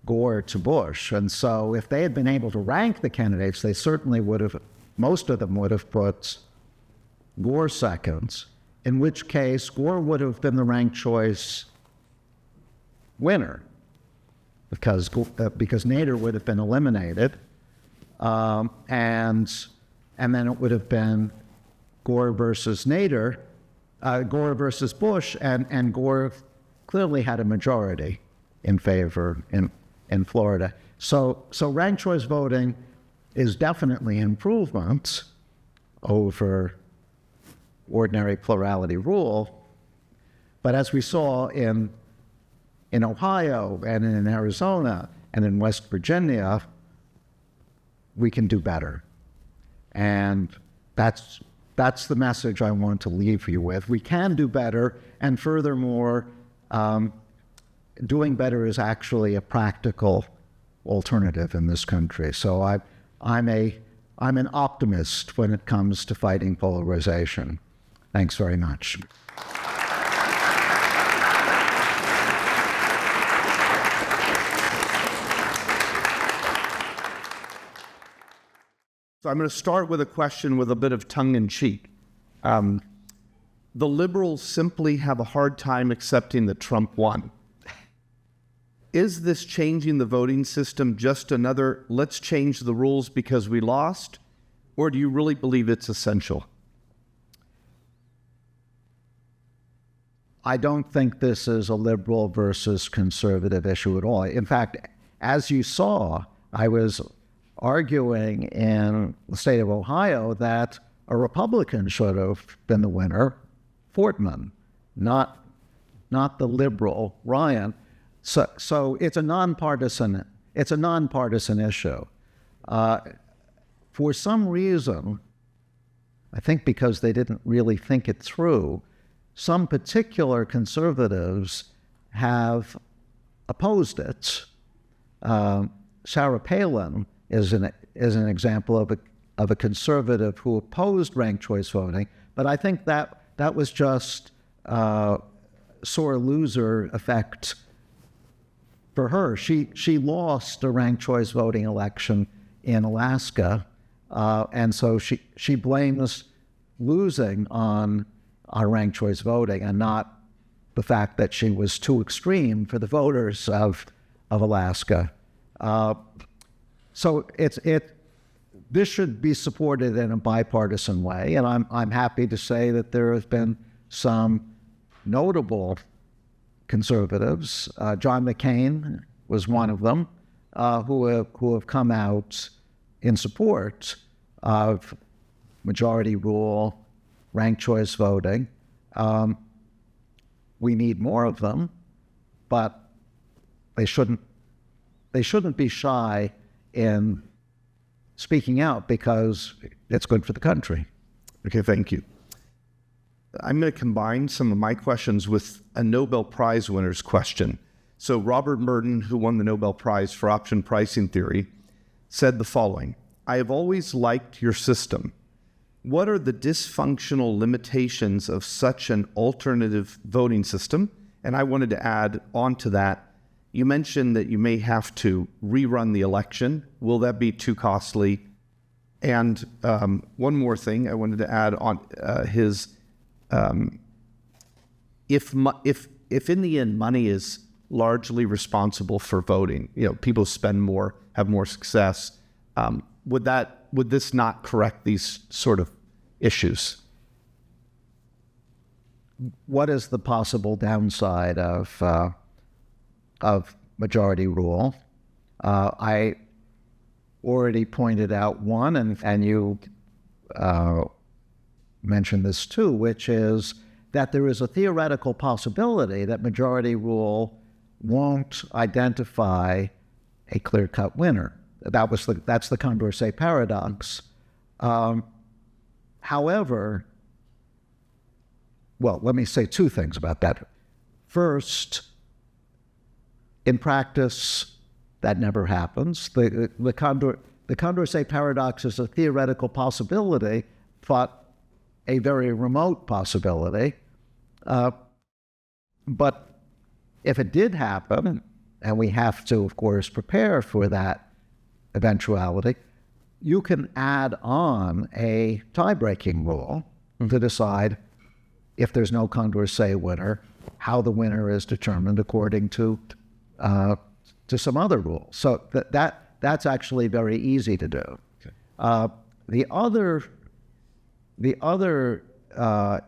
Gore to Bush, and so if they had been able to rank the candidates, they certainly would have, most of them would have put Gore second, in which case Gore would have been the ranked choice winner because Nader would have been eliminated, and then it would have been Gore versus Nader, Gore versus Bush, and Gore clearly had a majority in favor in Florida. So ranked choice voting is definitely an improvement over ordinary plurality rule. But as we saw in Ohio and in Arizona and in West Virginia, we can do better. And that's the message I want to leave you with. We can do better, and furthermore, doing better is actually a practical alternative in this country. So I'm an optimist when it comes to fighting polarization. Thanks very much. So I'm going to start with a question with a bit of tongue-in-cheek. The liberals simply have a hard time accepting that Trump won. Is this changing the voting system just another, let's change the rules because we lost? Or do you really believe it's essential? I don't think this is a liberal versus conservative issue at all. In fact, as you saw, I was arguing in the state of Ohio that a Republican should have been the winner, Fortman, not the liberal Ryan. So it's a nonpartisan issue. For some reason, I think because they didn't really think it through, some particular conservatives have opposed it. Sarah Palin is an example of a conservative who opposed ranked choice voting, but I think that was just sore loser effect for her. She lost a ranked choice voting election in Alaska, and so she blames losing on ranked choice voting and not the fact that she was too extreme for the voters of Alaska. So this should be supported in a bipartisan way, and I'm happy to say that there have been some notable conservatives. John McCain was one of them, who have come out in support of majority rule, ranked choice voting. We need more of them, but they shouldn't be shy in speaking out because it's good for the country. Okay, thank you. I'm going to combine some of my questions with a Nobel Prize winner's question. So Robert Merton, who won the Nobel Prize for option pricing theory, said the following: I have always liked your system. What are the dysfunctional limitations of such an alternative voting system? And I wanted to add on to that, you mentioned that you may have to rerun the election. Will that be too costly? And one more thing I wanted to add on if in the end money is largely responsible for voting, people spend more, have more success, would this not correct these sort of issues? What is the possible downside of majority rule? I already pointed out one, and you mentioned this too, which is that there is a theoretical possibility that majority rule won't identify a clear-cut winner. That's the Condorcet paradox. However, well, let me say two things about that. First, in practice, that never happens. The Condorcet paradox is a theoretical possibility, but a very remote possibility. But if it did happen, and we have to, of course, prepare for that eventuality, you can add on a tie-breaking rule to decide, if there's no Condorcet winner, how the winner is determined according to some other rule. So that's actually very easy to do. Okay. The other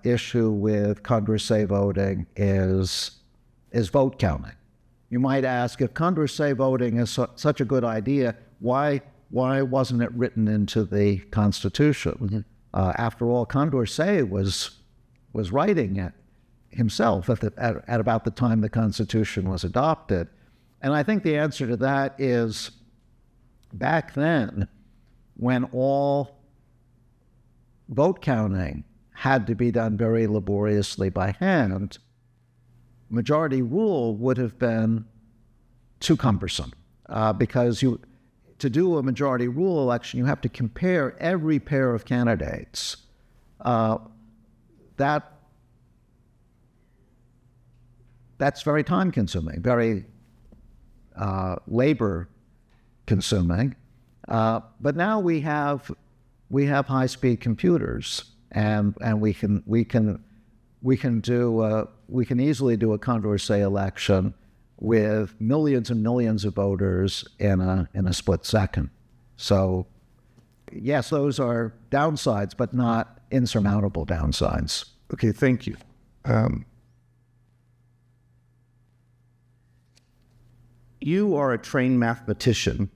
issue with Condorcet voting is vote counting. You might ask, if Condorcet voting is such a good idea, why wasn't it written into the Constitution? Mm-hmm. After all, Condorcet was writing it himself at about the time the Constitution was adopted. And I think the answer to that is, back then, when all vote counting had to be done very laboriously by hand, majority rule would have been too cumbersome, because to do a majority rule election, you have to compare every pair of candidates. That's very time-consuming, very labor-consuming. But now we have high-speed computers, and we can easily do a Condorcet election with millions and millions of voters in a split second. So, yes, those are downsides, but not insurmountable downsides. Okay, thank you. You are a trained mathematician,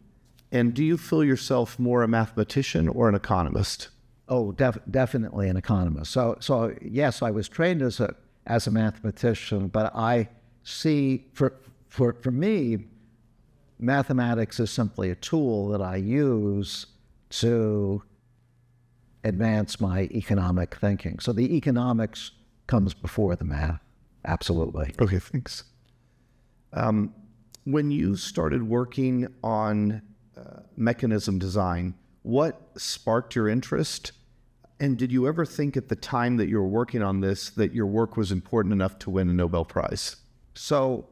and do you feel yourself more a mathematician or an economist? Oh, definitely an economist. So yes, I was trained as a mathematician, but I see, for me, mathematics is simply a tool that I use to advance my economic thinking. So the economics comes before the math, absolutely. Okay, thanks. When you started working on mechanism design, what sparked your interest? And did you ever think at the time that you were working on this that your work was important enough to win a Nobel Prize? So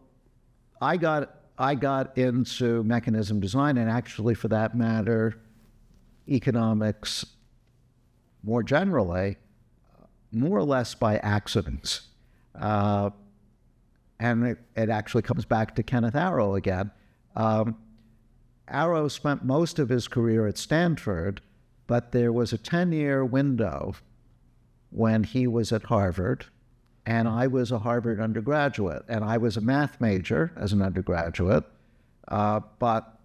I got into mechanism design, and actually, for that matter, economics more generally, more or less by accident. And it actually comes back to Kenneth Arrow again. Arrow spent most of his career at Stanford, but there was a 10-year window when he was at Harvard, and I was a Harvard undergraduate, and I was a math major as an undergraduate, but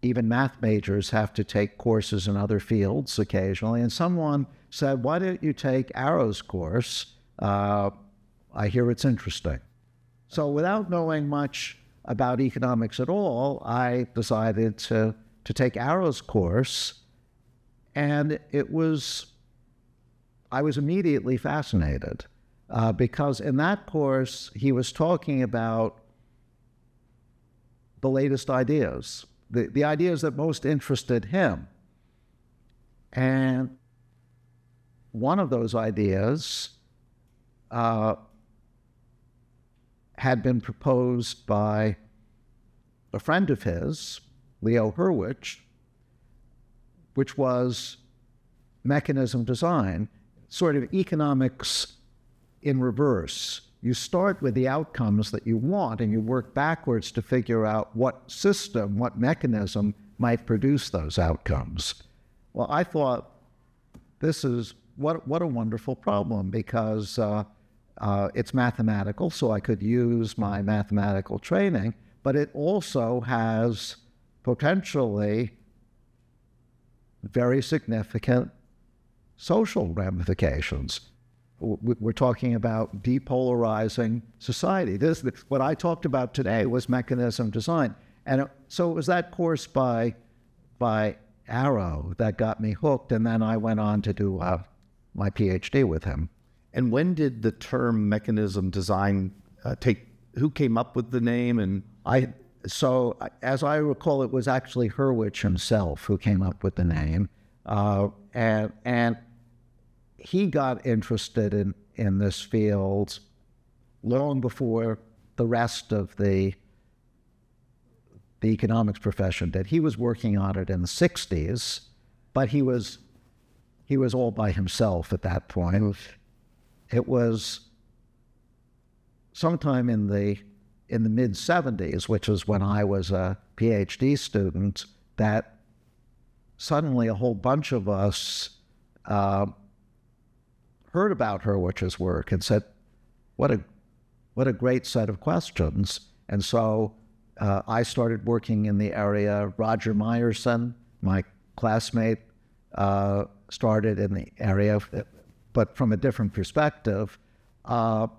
even math majors have to take courses in other fields occasionally, and someone said, why don't you take Arrow's course? I hear it's interesting. So without knowing much about economics at all, I decided to take Arrow's course, and I was immediately fascinated because in that course, he was talking about the latest ideas, the ideas that most interested him. And one of those ideas had been proposed by a friend of his, Leo Hurwicz, which was mechanism design, sort of economics in reverse. You start with the outcomes that you want, and you work backwards to figure out what system, what mechanism might produce those outcomes. Well, I thought, this is what a wonderful problem, because it's mathematical, so I could use my mathematical training, but it also has potentially very significant social ramifications. We're talking about depolarizing society. What I talked about today was mechanism design. And so it was that course by Arrow that got me hooked, and then I went on to do my Ph.D. with him. And when did the term mechanism design who came up with the name? And So as I recall, it was actually Hurwicz himself who came up with the name. And he got interested in this field long before the rest of the economics profession did. He was working on it in the 60s, but he was all by himself at that point. It was sometime in the mid-70s, which was when I was a Ph.D. student, that suddenly a whole bunch of us heard about Hurwicz's work and said, what a great set of questions. And so I started working in the area. Roger Myerson, my classmate, started in the area, but from a different perspective. The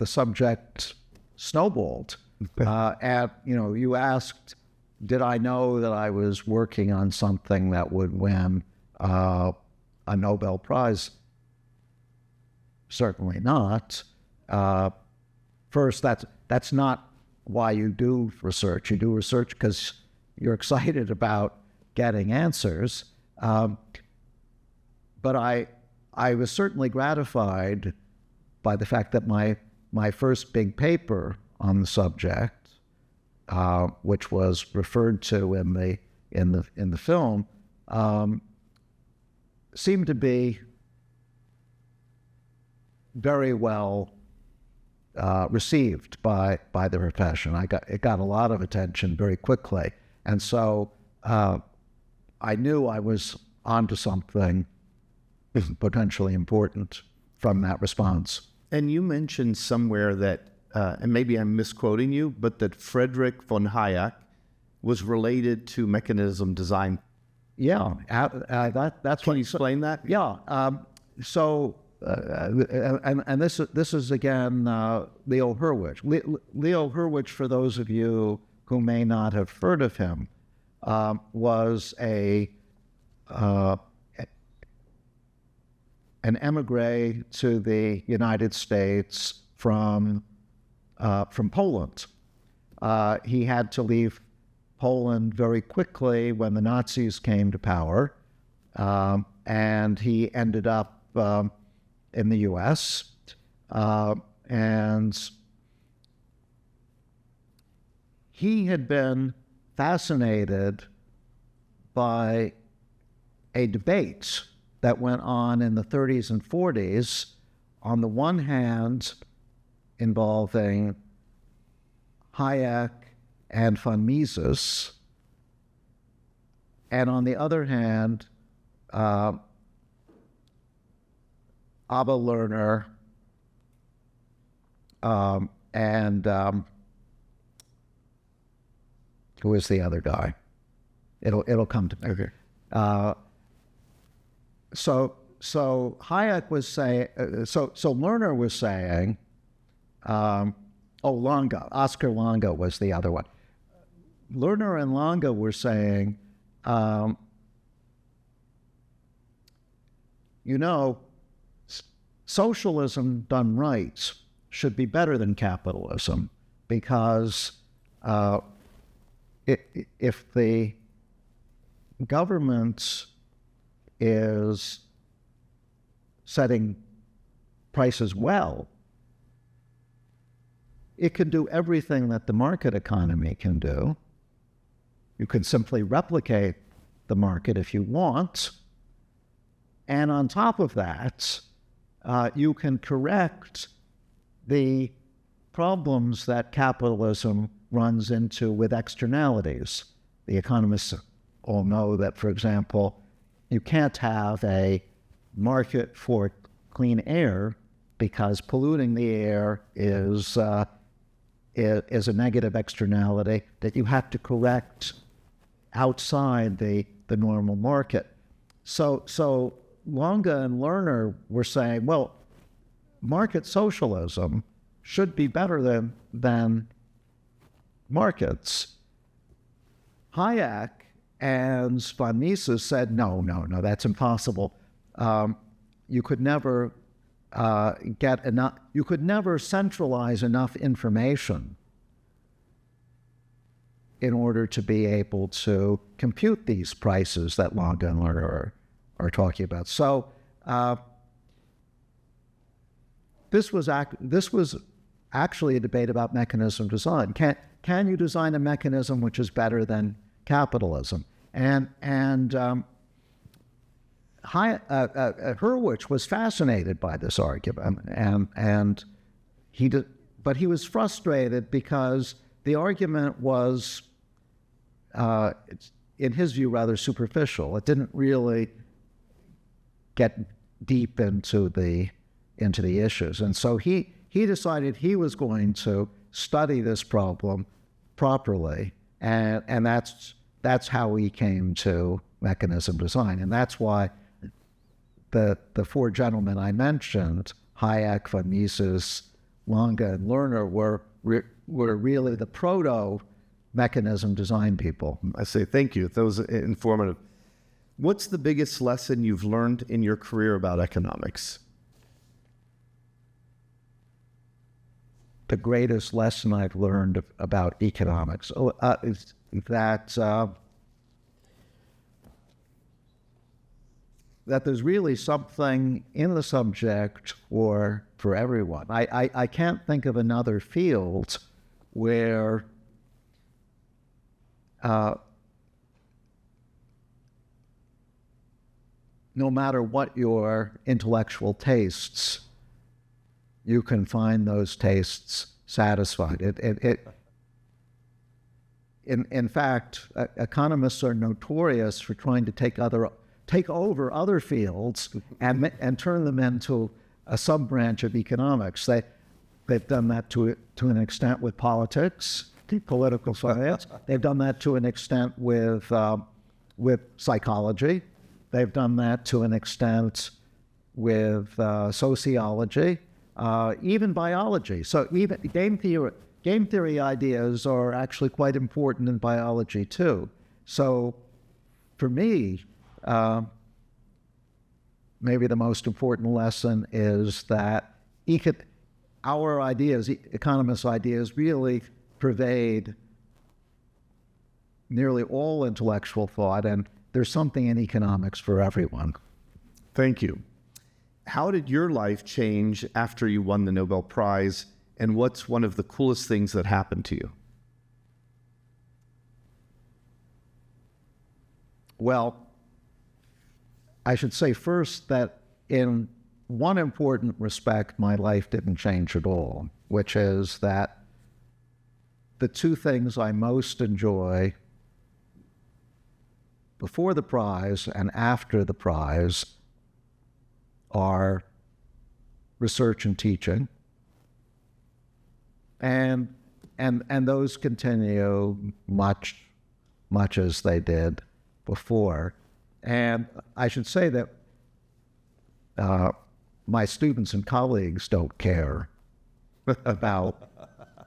subject snowballed. And you asked, did I know that I was working on something that would win a Nobel Prize? Certainly not. First, that's not why you do research. You do research because you're excited about getting answers. But I was certainly gratified by the fact that my first big paper on the subject, which was referred to in the film, seemed to be very well received by the profession. It got a lot of attention very quickly, and so I knew I was onto something potentially important from that response. And you mentioned somewhere that, and maybe I'm misquoting you, but that Friedrich von Hayek was related to mechanism design. Yeah, that's Can you explain that? Yeah. And this is again Leo Hurwicz. Leo Hurwicz, for those of you who may not have heard of him, was an emigre to the United States from Poland. He had to leave Poland very quickly when the Nazis came to power, and he ended up in the U.S. And he had been fascinated by a debate that went on in the 30s and 40s, on the one hand involving Hayek and von Mises, and on the other hand, Abba Lerner and who is the other guy? It'll come to me. Okay. So Hayek was saying, so Lerner was saying, Longa, Oscar Longa was the other one. Lerner and Longa were saying, socialism done right should be better than capitalism, because if the government is setting prices well, it can do everything that the market economy can do. You can simply replicate the market if you want. And on top of that, you can correct the problems that capitalism runs into with externalities. The economists all know that, for example, you can't have a market for clean air because polluting the air is a negative externality that you have to correct outside the normal market. So Longa and Lerner were saying, well, market socialism should be better than markets. Hayek and von Mises said, no, that's impossible. You could never get enough, you could never centralize enough information in order to be able to compute these prices that Longa and Lerner are talking about. So this was actually a debate about mechanism design. Can you design a mechanism which is better than capitalism? And Hurwicz was fascinated by this argument, but he was frustrated because the argument was, in his view, rather superficial. It didn't really get deep into the issues, and so he decided he was going to study this problem properly, and that's how he came to mechanism design, and that's why the four gentlemen I mentioned, Hayek, von Mises, Longa, and Lerner, were really the proto mechanism design people. I say thank you. That was informative. What's the biggest lesson you've learned in your career about economics? The greatest lesson I've learned about economics is that there's really something in the subject for everyone. I can't think of another field where no matter what your intellectual tastes, you can find those tastes satisfied. In fact, economists are notorious for trying to take over other fields and turn them into a sub-branch of economics. They've done that to an extent with politics, political science. They've done that to an extent with psychology. They've done that to an extent with sociology, even biology. So even game theory ideas are actually quite important in biology too. So for me, maybe the most important lesson is that our ideas, economists' ideas, really pervade nearly all intellectual thought, and there's something in economics for everyone. Thank you. How did your life change after you won the Nobel Prize, and what's one of the coolest things that happened to you? Well, I should say first that in one important respect, my life didn't change at all, which is that the two things I most enjoy before the prize and after the prize are research and teaching, and those continue much as they did before. And I should say that my students and colleagues don't care about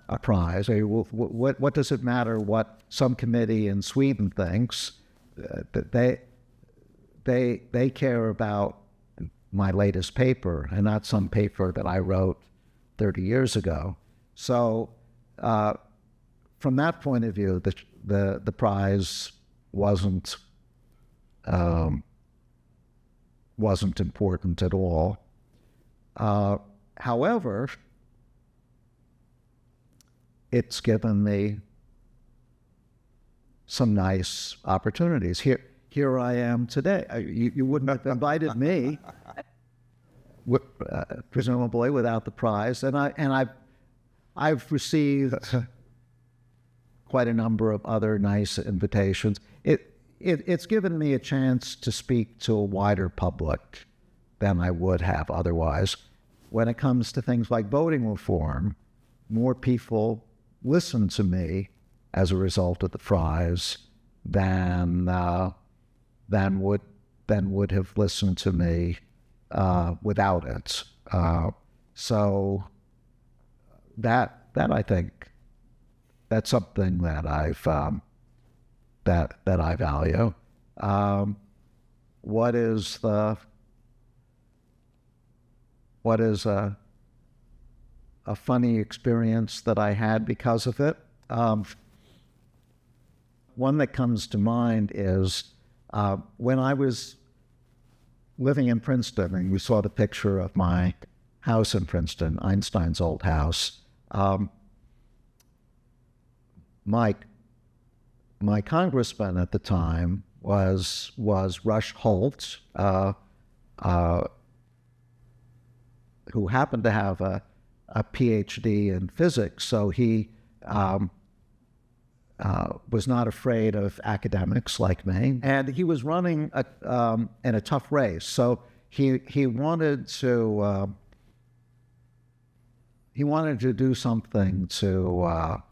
a prize. What does it matter what some committee in Sweden thinks? They care about my latest paper and not some paper that I wrote 30 years ago. So from that point of view, the prize wasn't important at all. However, it's given me some nice opportunities. Here I am today. You wouldn't have invited me, presumably without the prize. And I've received quite a number of other nice invitations. It's given me a chance to speak to a wider public than I would have otherwise. When it comes to things like voting reform, more people listen to me as a result of the prize than would have listened to me without it. So that I think that's something that I value. What is a funny experience that I had because of it? One that comes to mind is when I was living in Princeton, and we saw the picture of my house in Princeton, Einstein's old house. My congressman at the time was Rush Holt, who happened to have a Ph.D. in physics, so he was not afraid of academics like me, and he was running in a tough race. So he wanted to do something to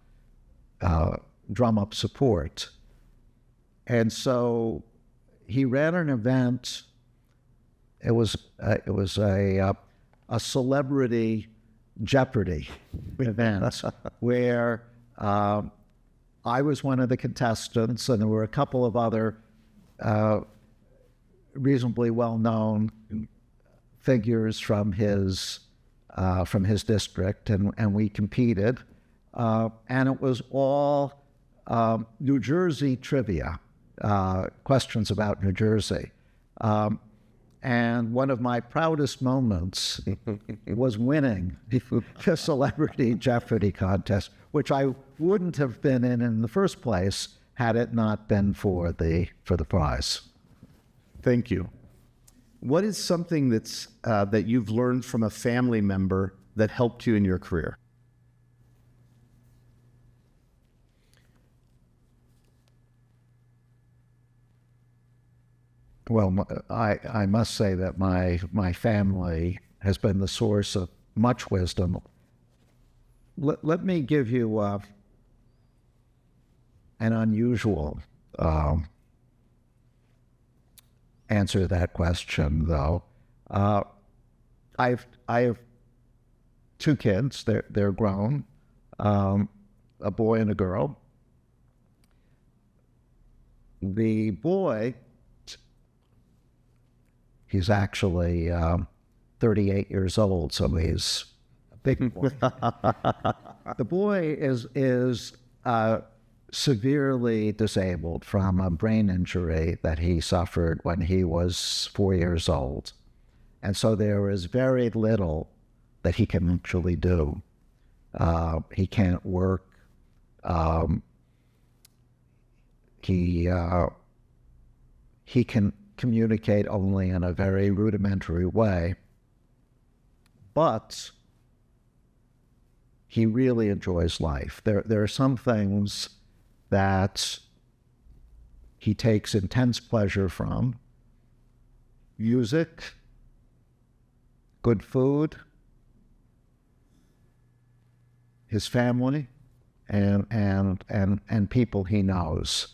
drum up support, and so he ran an event. It was a celebrity Jeopardy event where I was one of the contestants, and there were a couple of other reasonably well-known figures from his district, and we competed, and it was all New Jersey trivia, questions about New Jersey. And one of my proudest moments was winning the Celebrity Jeopardy contest, which I wouldn't have been in the first place had it not been for the prize. Thank you. What is something that you've learned from a family member that helped you in your career? Well, I must say that my family has been the source of much wisdom. Let me give you an unusual answer to that question, though. I have two kids. They're grown, a boy and a girl. The boy He's actually 38 years old, so he's a big boy. The boy is severely disabled from a brain injury that he suffered when he was 4 years old. And so there is very little that he can actually do. He can't work. He can communicate only in a very rudimentary way, but he really enjoys life. There are some things that he takes intense pleasure from: music, good food, his family, and people he knows.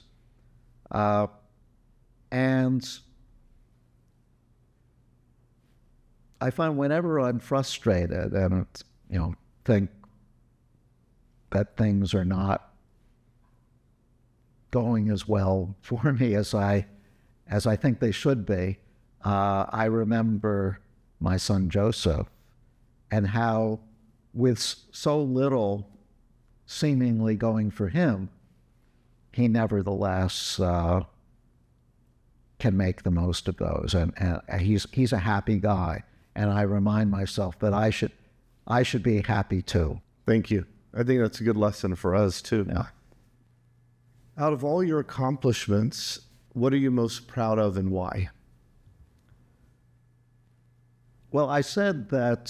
And I find whenever I'm frustrated and, think that things are not going as well for me as I think they should be, I remember my son Joseph and how, with so little seemingly going for him, he nevertheless can make the most of those, and he's a happy guy, and I remind myself that I should be happy too. Thank you. I think that's a good lesson for us too. Yeah. Out of all your accomplishments, what are you most proud of and why? Well, I said that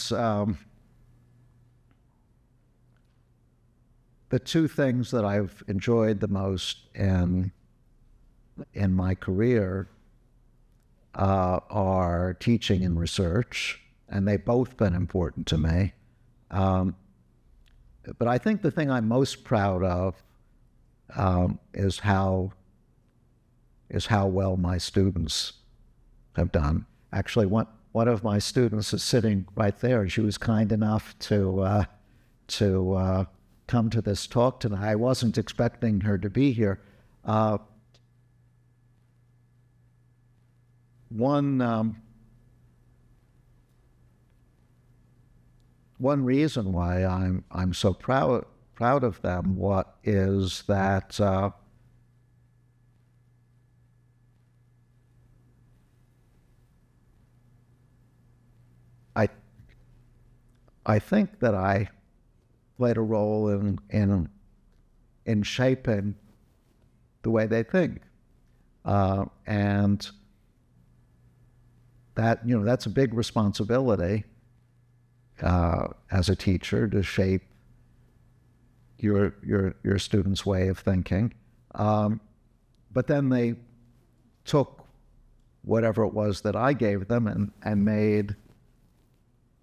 the two things that I've enjoyed the most in my career are teaching and research, and they've both been important to me. But I think the thing I'm most proud of is how well my students have done. Actually, one of my students is sitting right there. She was kind enough to come to this talk tonight. I wasn't expecting her to be here. One reason why I'm so proud of them is that I think that I played a role in shaping the way they think, and that's a big responsibility as a teacher, to shape your students' way of thinking. But then they took whatever it was that I gave them and made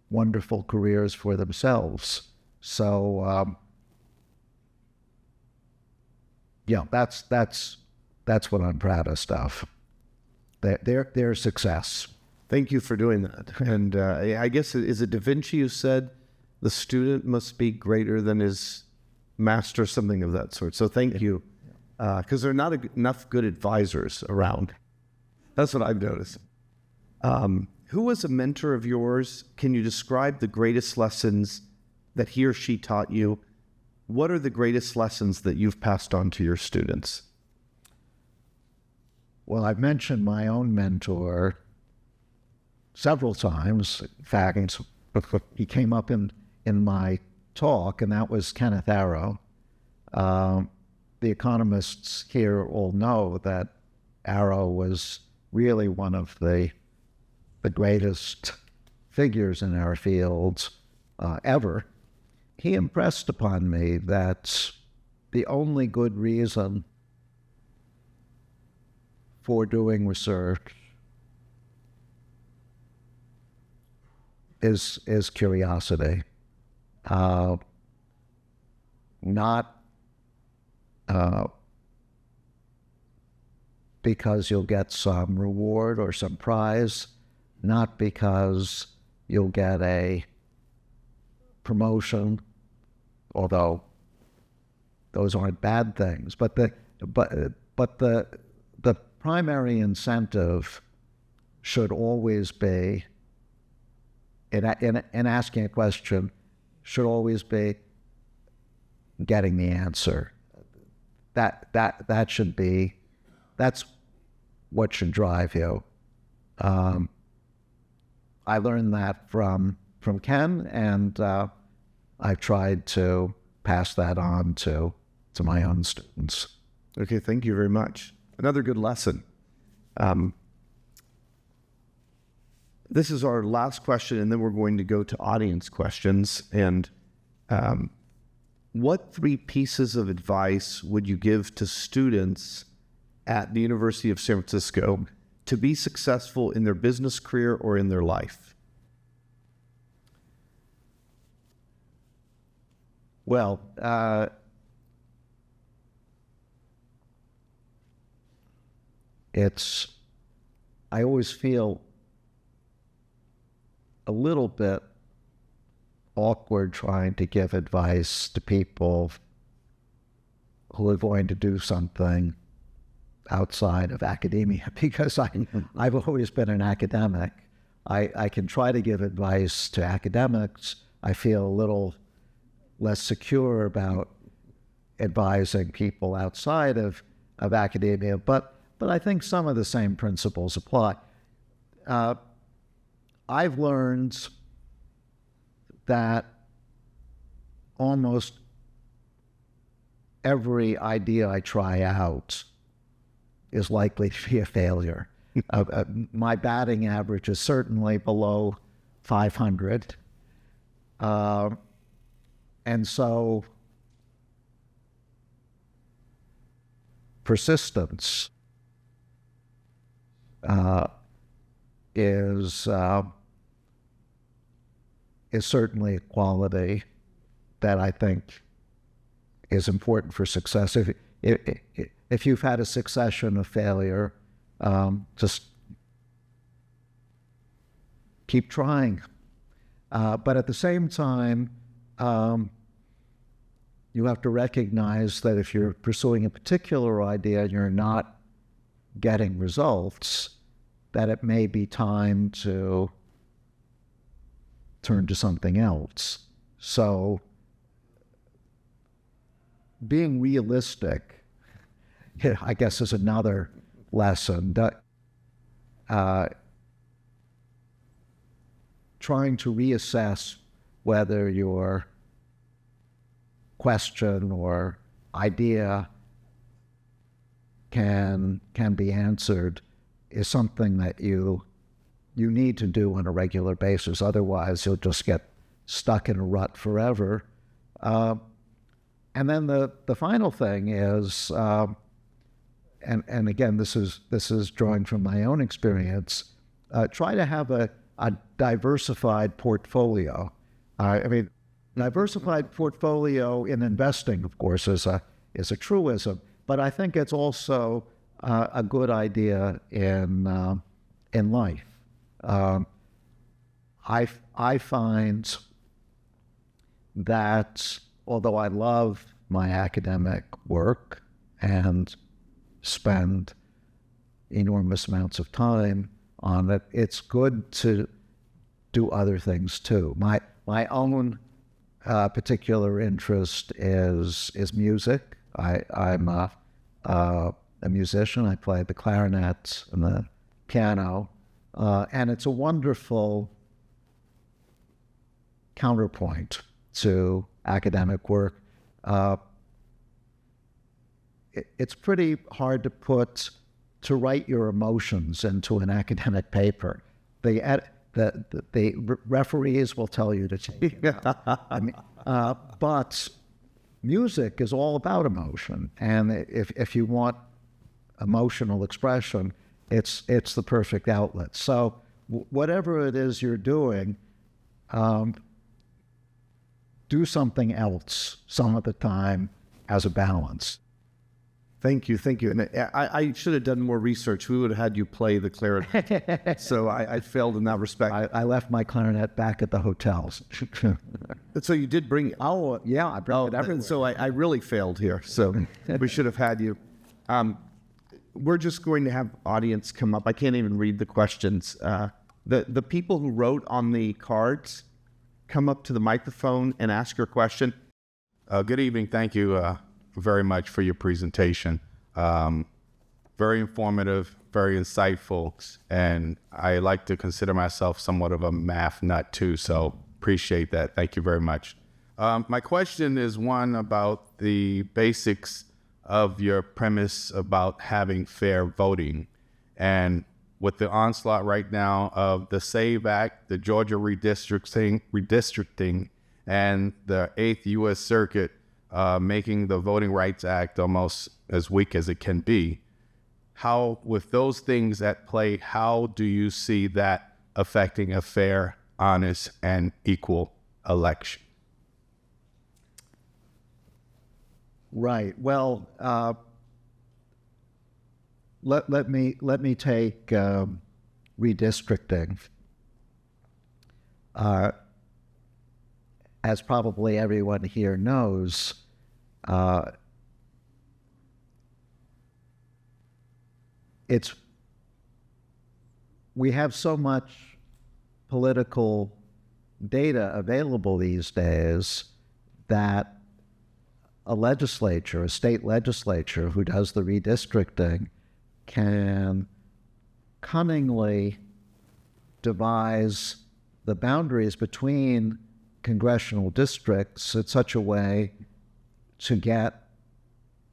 wonderful careers for themselves. So that's what I'm proudest of. Their success. Thank you for doing that. And I guess, is it Da Vinci who said the student must be greater than his master, something of that sort? So thank you, because there are not enough good advisors around. That's what I've noticed. Who was a mentor of yours? Can you describe the greatest lessons that he or she taught you? What are the greatest lessons that you've passed on to your students? Well, I've mentioned my own mentor several times. In fact, he came up in my talk, and that was Kenneth Arrow. The economists here all know that Arrow was really one of the greatest figures in our fields ever. He impressed upon me that the only good reason for doing research is curiosity, not because you'll get some reward or some prize, not because you'll get a promotion, although those aren't bad things, but the primary incentive should always be, in asking a question, should always be getting the answer. That should be, that's what should drive you. I learned that from Ken, and I've tried to pass that on to my own students. Okay, thank you very much. Another good lesson. This is our last question, and then we're going to go to audience questions. And what 3 pieces of advice would you give to students at the University of San Francisco to be successful in their business career or in their life? Well, I always feel a little bit awkward trying to give advice to people who are going to do something outside of academia, because I've always been an academic. I can try to give advice to academics. I feel a little less secure about advising people outside of academia, but I think some of the same principles apply. I've learned that almost every idea I try out is likely to be a failure. My batting average is certainly below 500. And so persistence is certainly a quality that I think is important for success. If you've had a succession of failure, just keep trying. But at the same time, you have to recognize that if you're pursuing a particular idea and you're not getting results, that it may be time to turn to something else. So being realistic, I guess, is another lesson. Trying to reassess whether your question or idea can be answered is something that you need to do on a regular basis. Otherwise, you'll just get stuck in a rut forever. And then the final thing is, and again, this is drawing from my own experience, try to have a diversified portfolio. Diversified portfolio in investing, of course, is a truism, but I think it's also a good idea in life. I find that although I love my academic work and spend enormous amounts of time on it, it's good to do other things too. My own particular interest is music. I'm a musician. I play the clarinet and the piano, and it's a wonderful counterpoint to academic work. It's pretty hard to write your emotions into an academic paper. The referees will tell you to take it out. But music is all about emotion, and if you want emotional expression, it's the perfect outlet. So whatever it is you're doing, do something else some of the time as a balance. Thank you. And I should have done more research. We would have had you play the clarinet. So I failed in that respect. I left my clarinet back at the hotels. So you did bring it? Oh, yeah, I brought it everywhere. So I really failed here. So we should have had you. we're just going to have audience come up. I can't even read the questions. The people who wrote on the cards, come up to the microphone and ask your question. Good evening. Thank you very much for your presentation. Very informative, very insightful, and I like to consider myself somewhat of a math nut too, so appreciate that. Thank you very much. My question is one about the basics of your premise about having fair voting. And with the onslaught right now of the SAVE Act, the Georgia redistricting, and the 8th U.S. Circuit making the Voting Rights Act almost as weak as it can be, how, with those things at play, how do you see that affecting a fair, honest, and equal election? Right. Well, let me take redistricting. As probably everyone here knows, we have so much political data available these days that a state legislature who does the redistricting can cunningly devise the boundaries between congressional districts in such a way to get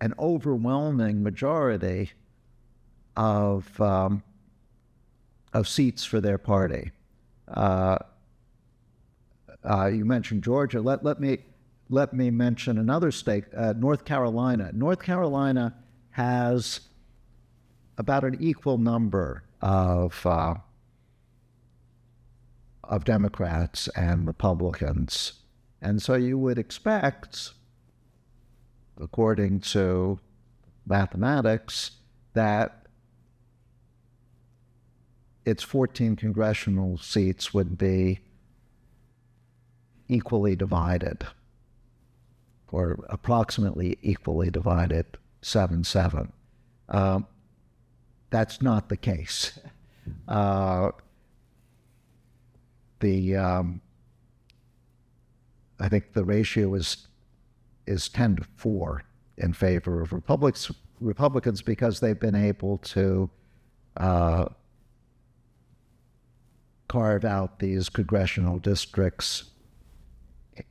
an overwhelming majority of seats for their party. You mentioned Georgia. Let me mention another state, North Carolina. North Carolina has about an equal number of Democrats and Republicans, and so you would expect, according to mathematics, that its 14 congressional seats would be equally divided, or approximately equally divided, 7-7. That's not the case. I think the ratio is 10-4 in favor of Republicans because they've been able to carve out these congressional districts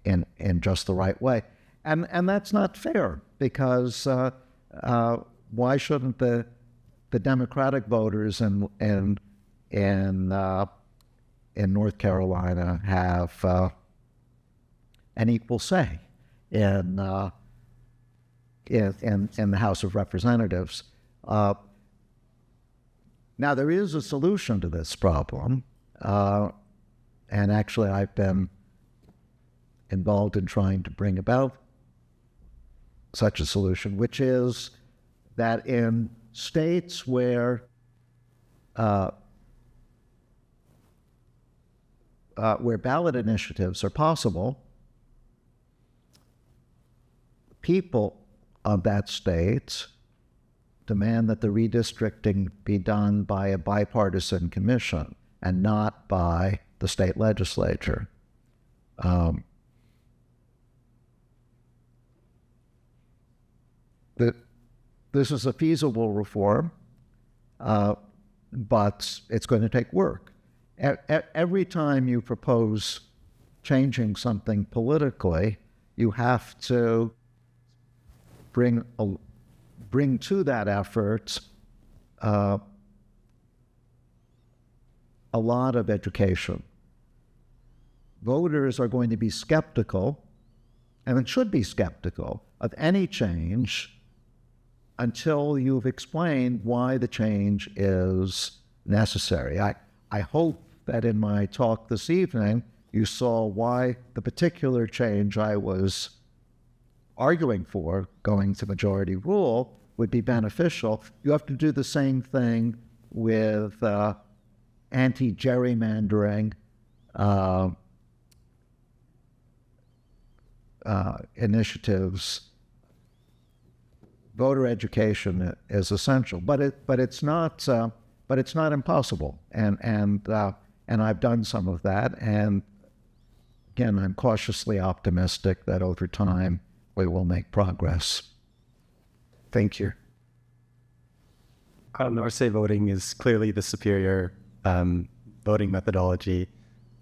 in just the right way. And that's not fair because why shouldn't the Democratic voters in North Carolina have an equal say in the House of Representatives? Now, there is a solution to this problem, and actually I've been involved in trying to bring about such a solution, which is that in states where ballot initiatives are possible, people of that state demand that the redistricting be done by a bipartisan commission and not by the state legislature. This is a feasible reform, but it's going to take work. Every time you propose changing something politically, you have to bring to that effort a lot of education. Voters are going to be skeptical, and it should be skeptical, of any change until you've explained why the change is necessary. I hope that in my talk this evening, you saw why the particular change I was arguing for, going to majority rule, would be beneficial. You have to do the same thing with anti-gerrymandering initiatives voter education is essential, but it's not impossible. And I've done some of that. And again, I'm cautiously optimistic that over time we will make progress. Thank you. Say voting is clearly the superior voting methodology.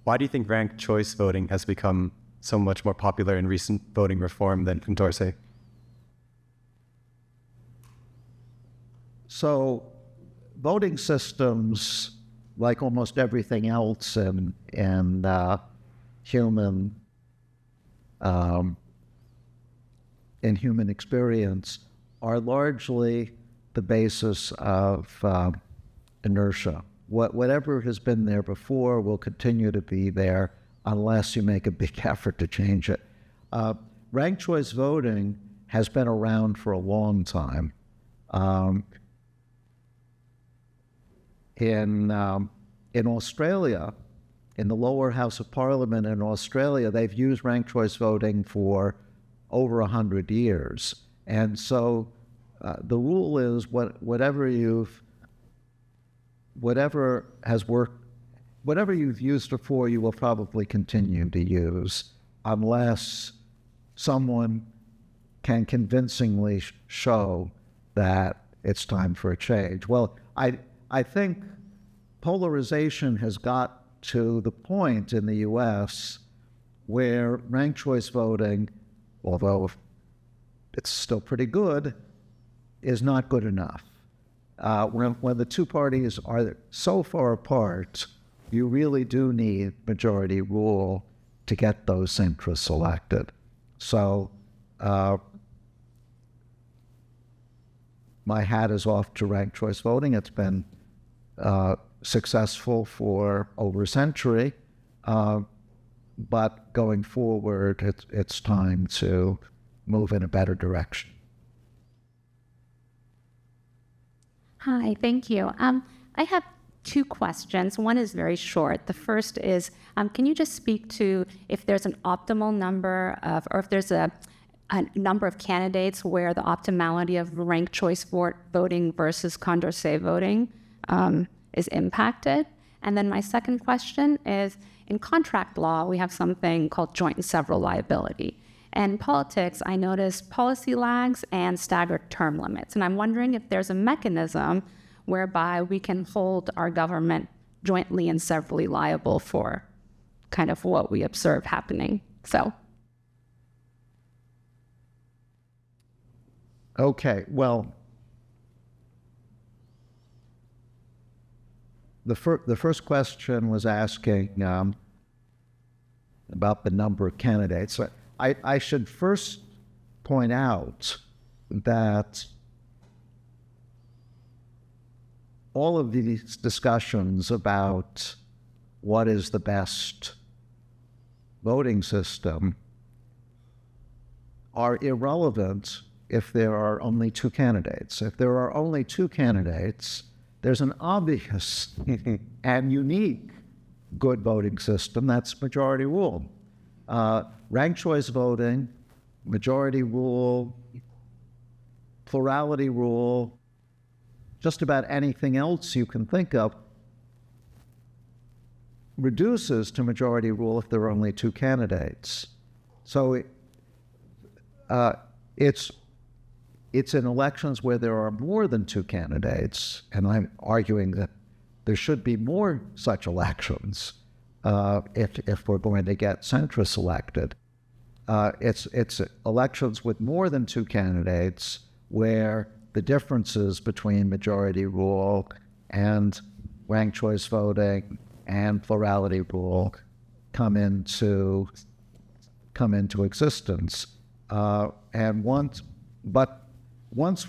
Why do you think ranked choice voting has become so much more popular in recent voting reform than Condorcet? So voting systems, like almost everything else in human experience, are largely the basis of inertia. Whatever has been there before will continue to be there unless you make a big effort to change it. Ranked choice voting has been around for a long time. In Australia, in the lower house of parliament in Australia, they've used ranked choice voting for over 100 years. And so the rule is whatever you've used before, you will probably continue to use unless someone can convincingly show that it's time for a change. Well, I think polarization has got to the point in the U.S. where ranked choice voting, although it's still pretty good, is not good enough. When the two parties are so far apart, you really do need majority rule to get those centrists elected. So my hat is off to ranked choice voting. It's been successful for over a century, but going forward, it's time to move in a better direction. Hi, thank you. I have two questions. One is very short. The first is, can you just speak to if there's an optimal number of, or if there's a number of candidates where the optimality of ranked choice voting versus Condorcet voting is impacted? And then my second question is, in contract law, we have something called joint and several liability. And in politics, I noticed policy lags and staggered term limits. And I'm wondering if there's a mechanism whereby we can hold our government jointly and severally liable for kind of what we observe happening. So. Okay, well, the first question was asking about the number of candidates. I should first point out that all of these discussions about what is the best voting system are irrelevant if there are only two candidates. If there are only two candidates, there's an obvious and unique good voting system, that's majority rule. Ranked choice voting, majority rule, plurality rule, just about anything else you can think of reduces to majority rule if there are only two candidates. So it's in elections where there are more than two candidates, and I'm arguing that there should be more such elections if we're going to get centrists elected. It's elections with more than two candidates where the differences between majority rule and ranked choice voting and plurality rule come into existence. And once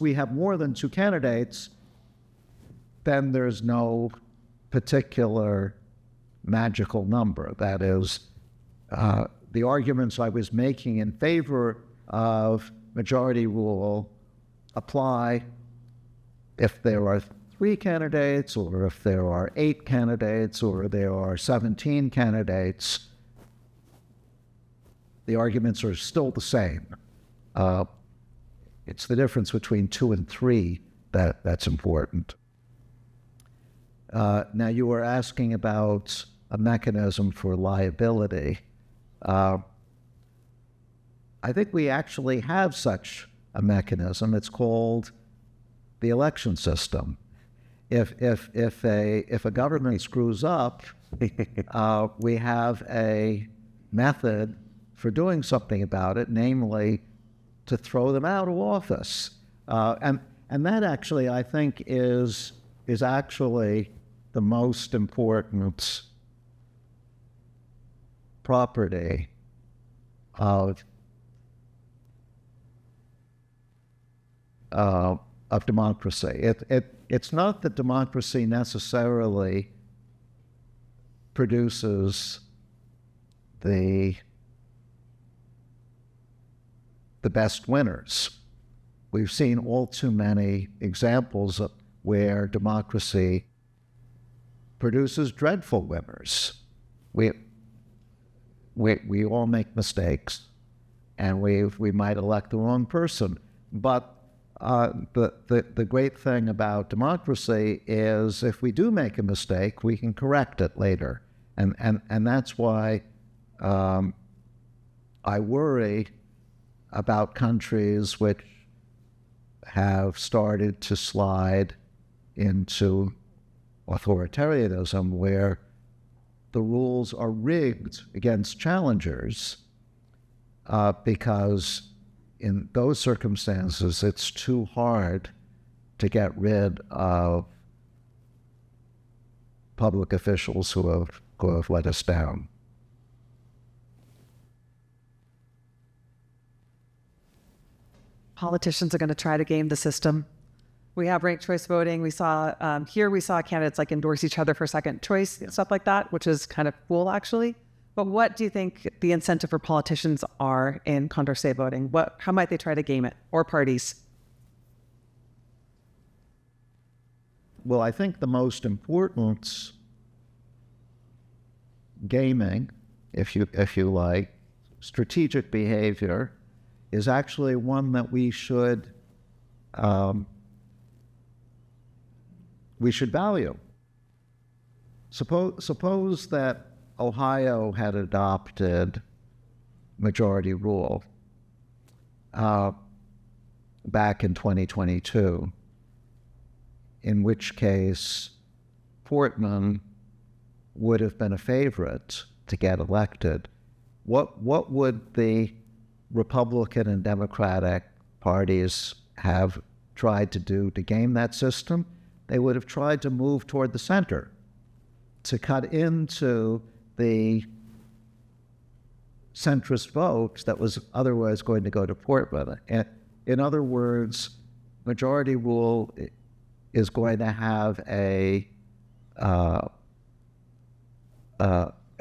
we have more than two candidates, then there's no particular magical number. That is, the arguments I was making in favor of majority rule apply if there are three candidates, or if there are 8 candidates, or there are 17 candidates. The arguments are still the same. It's the difference between 2 and 3 that's important. Now, you were asking about a mechanism for liability. I think we actually have such a mechanism. It's called the election system. If a government screws up, we have a method for doing something about it, namely to throw them out of office. And that actually, I think, is actually the most important property of democracy. It's not that democracy necessarily produces the best winners. We've seen all too many examples of where democracy produces dreadful winners. We all make mistakes, and we might elect the wrong person. But the great thing about democracy is if we do make a mistake, we can correct it later. And that's why I worry about countries which have started to slide into authoritarianism, where the rules are rigged against challengers, because in those circumstances it's too hard to get rid of public officials who have let us down. Politicians are going to try to game the system. We have ranked choice voting. We saw candidates like endorse each other for second choice, stuff like that, which is kind of cool, actually. But what do you think the incentive for politicians are in Condorcet voting? How might they try to game it, or parties? Well, I think the most important gaming, if you like, strategic behavior, is actually one that we should value. Suppose that Ohio had adopted majority rule back in 2022, in which case Portman would have been a favorite to get elected. What would the Republican and Democratic parties have tried to do to game that system? They would have tried to move toward the center, to cut into the centrist vote that was otherwise going to go to Portman. In other words, majority rule is going to have a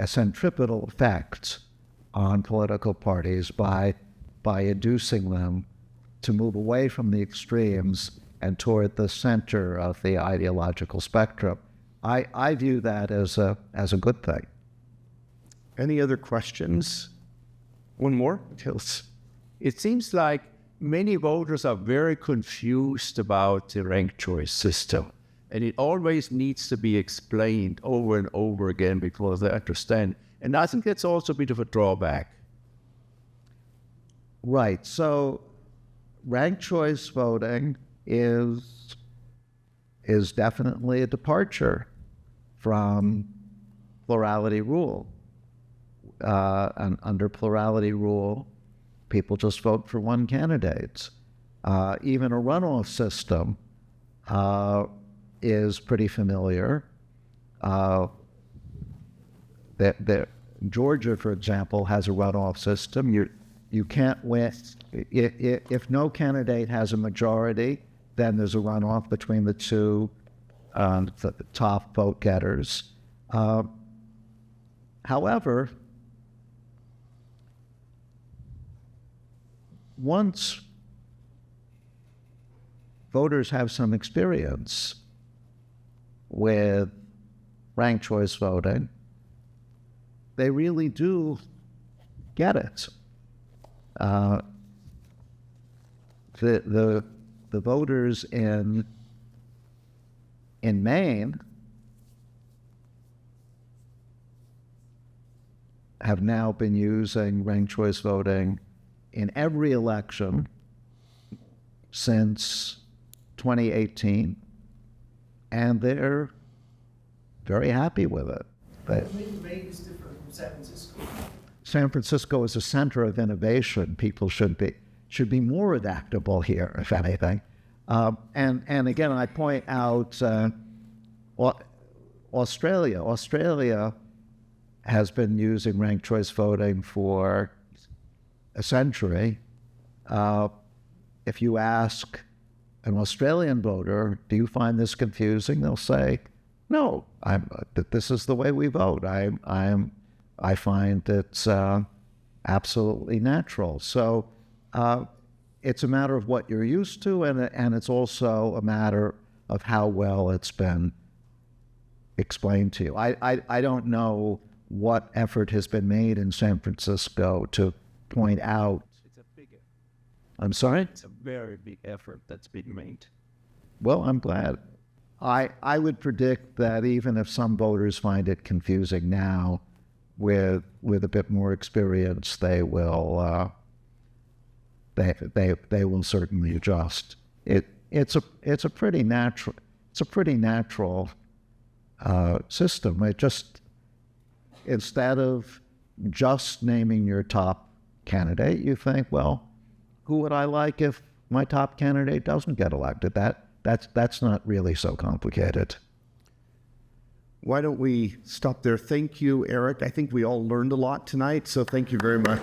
centripetal effect on political parties by inducing them to move away from the extremes and toward the center of the ideological spectrum. I view that as a good thing. Any other questions? One more? It seems like many voters are very confused about the ranked choice system, and it always needs to be explained over and over again before they understand. And I think that's also a bit of a drawback. Right. So ranked choice voting is definitely a departure from plurality rule. And under plurality rule, people just vote for one candidate. Even a runoff system is pretty familiar. Georgia, for example, has a runoff system. You can't win. If no candidate has a majority, then there's a runoff between the two the top vote getters. However, once voters have some experience with ranked choice voting, they really do get it. the voters in Maine have now been using ranked choice voting in every election since 2018, and they're very happy with it. Maine is different from San Francisco. San Francisco is a center of innovation. People should be more adaptable here, if anything. And again, I point out Australia. Australia has been using ranked choice voting for a century. If you ask an Australian voter, do you find this confusing? They'll say, no, this is the way we vote. I find it's absolutely natural. So it's a matter of what you're used to, and it's also a matter of how well it's been explained to you. I don't know what effort has been made in San Francisco to point out. It's a big effort. I'm sorry? It's a very big effort that's being made. Well, I'm glad. I would predict that even if some voters find it confusing now, with a bit more experience, they will certainly adjust. It's a pretty natural system. It just, instead of just naming your top candidate, you think, well, who would I like if my top candidate doesn't get elected? That's not really so complicated. Why don't we stop there? Thank you, Eric. I think we all learned a lot tonight, so thank you very much.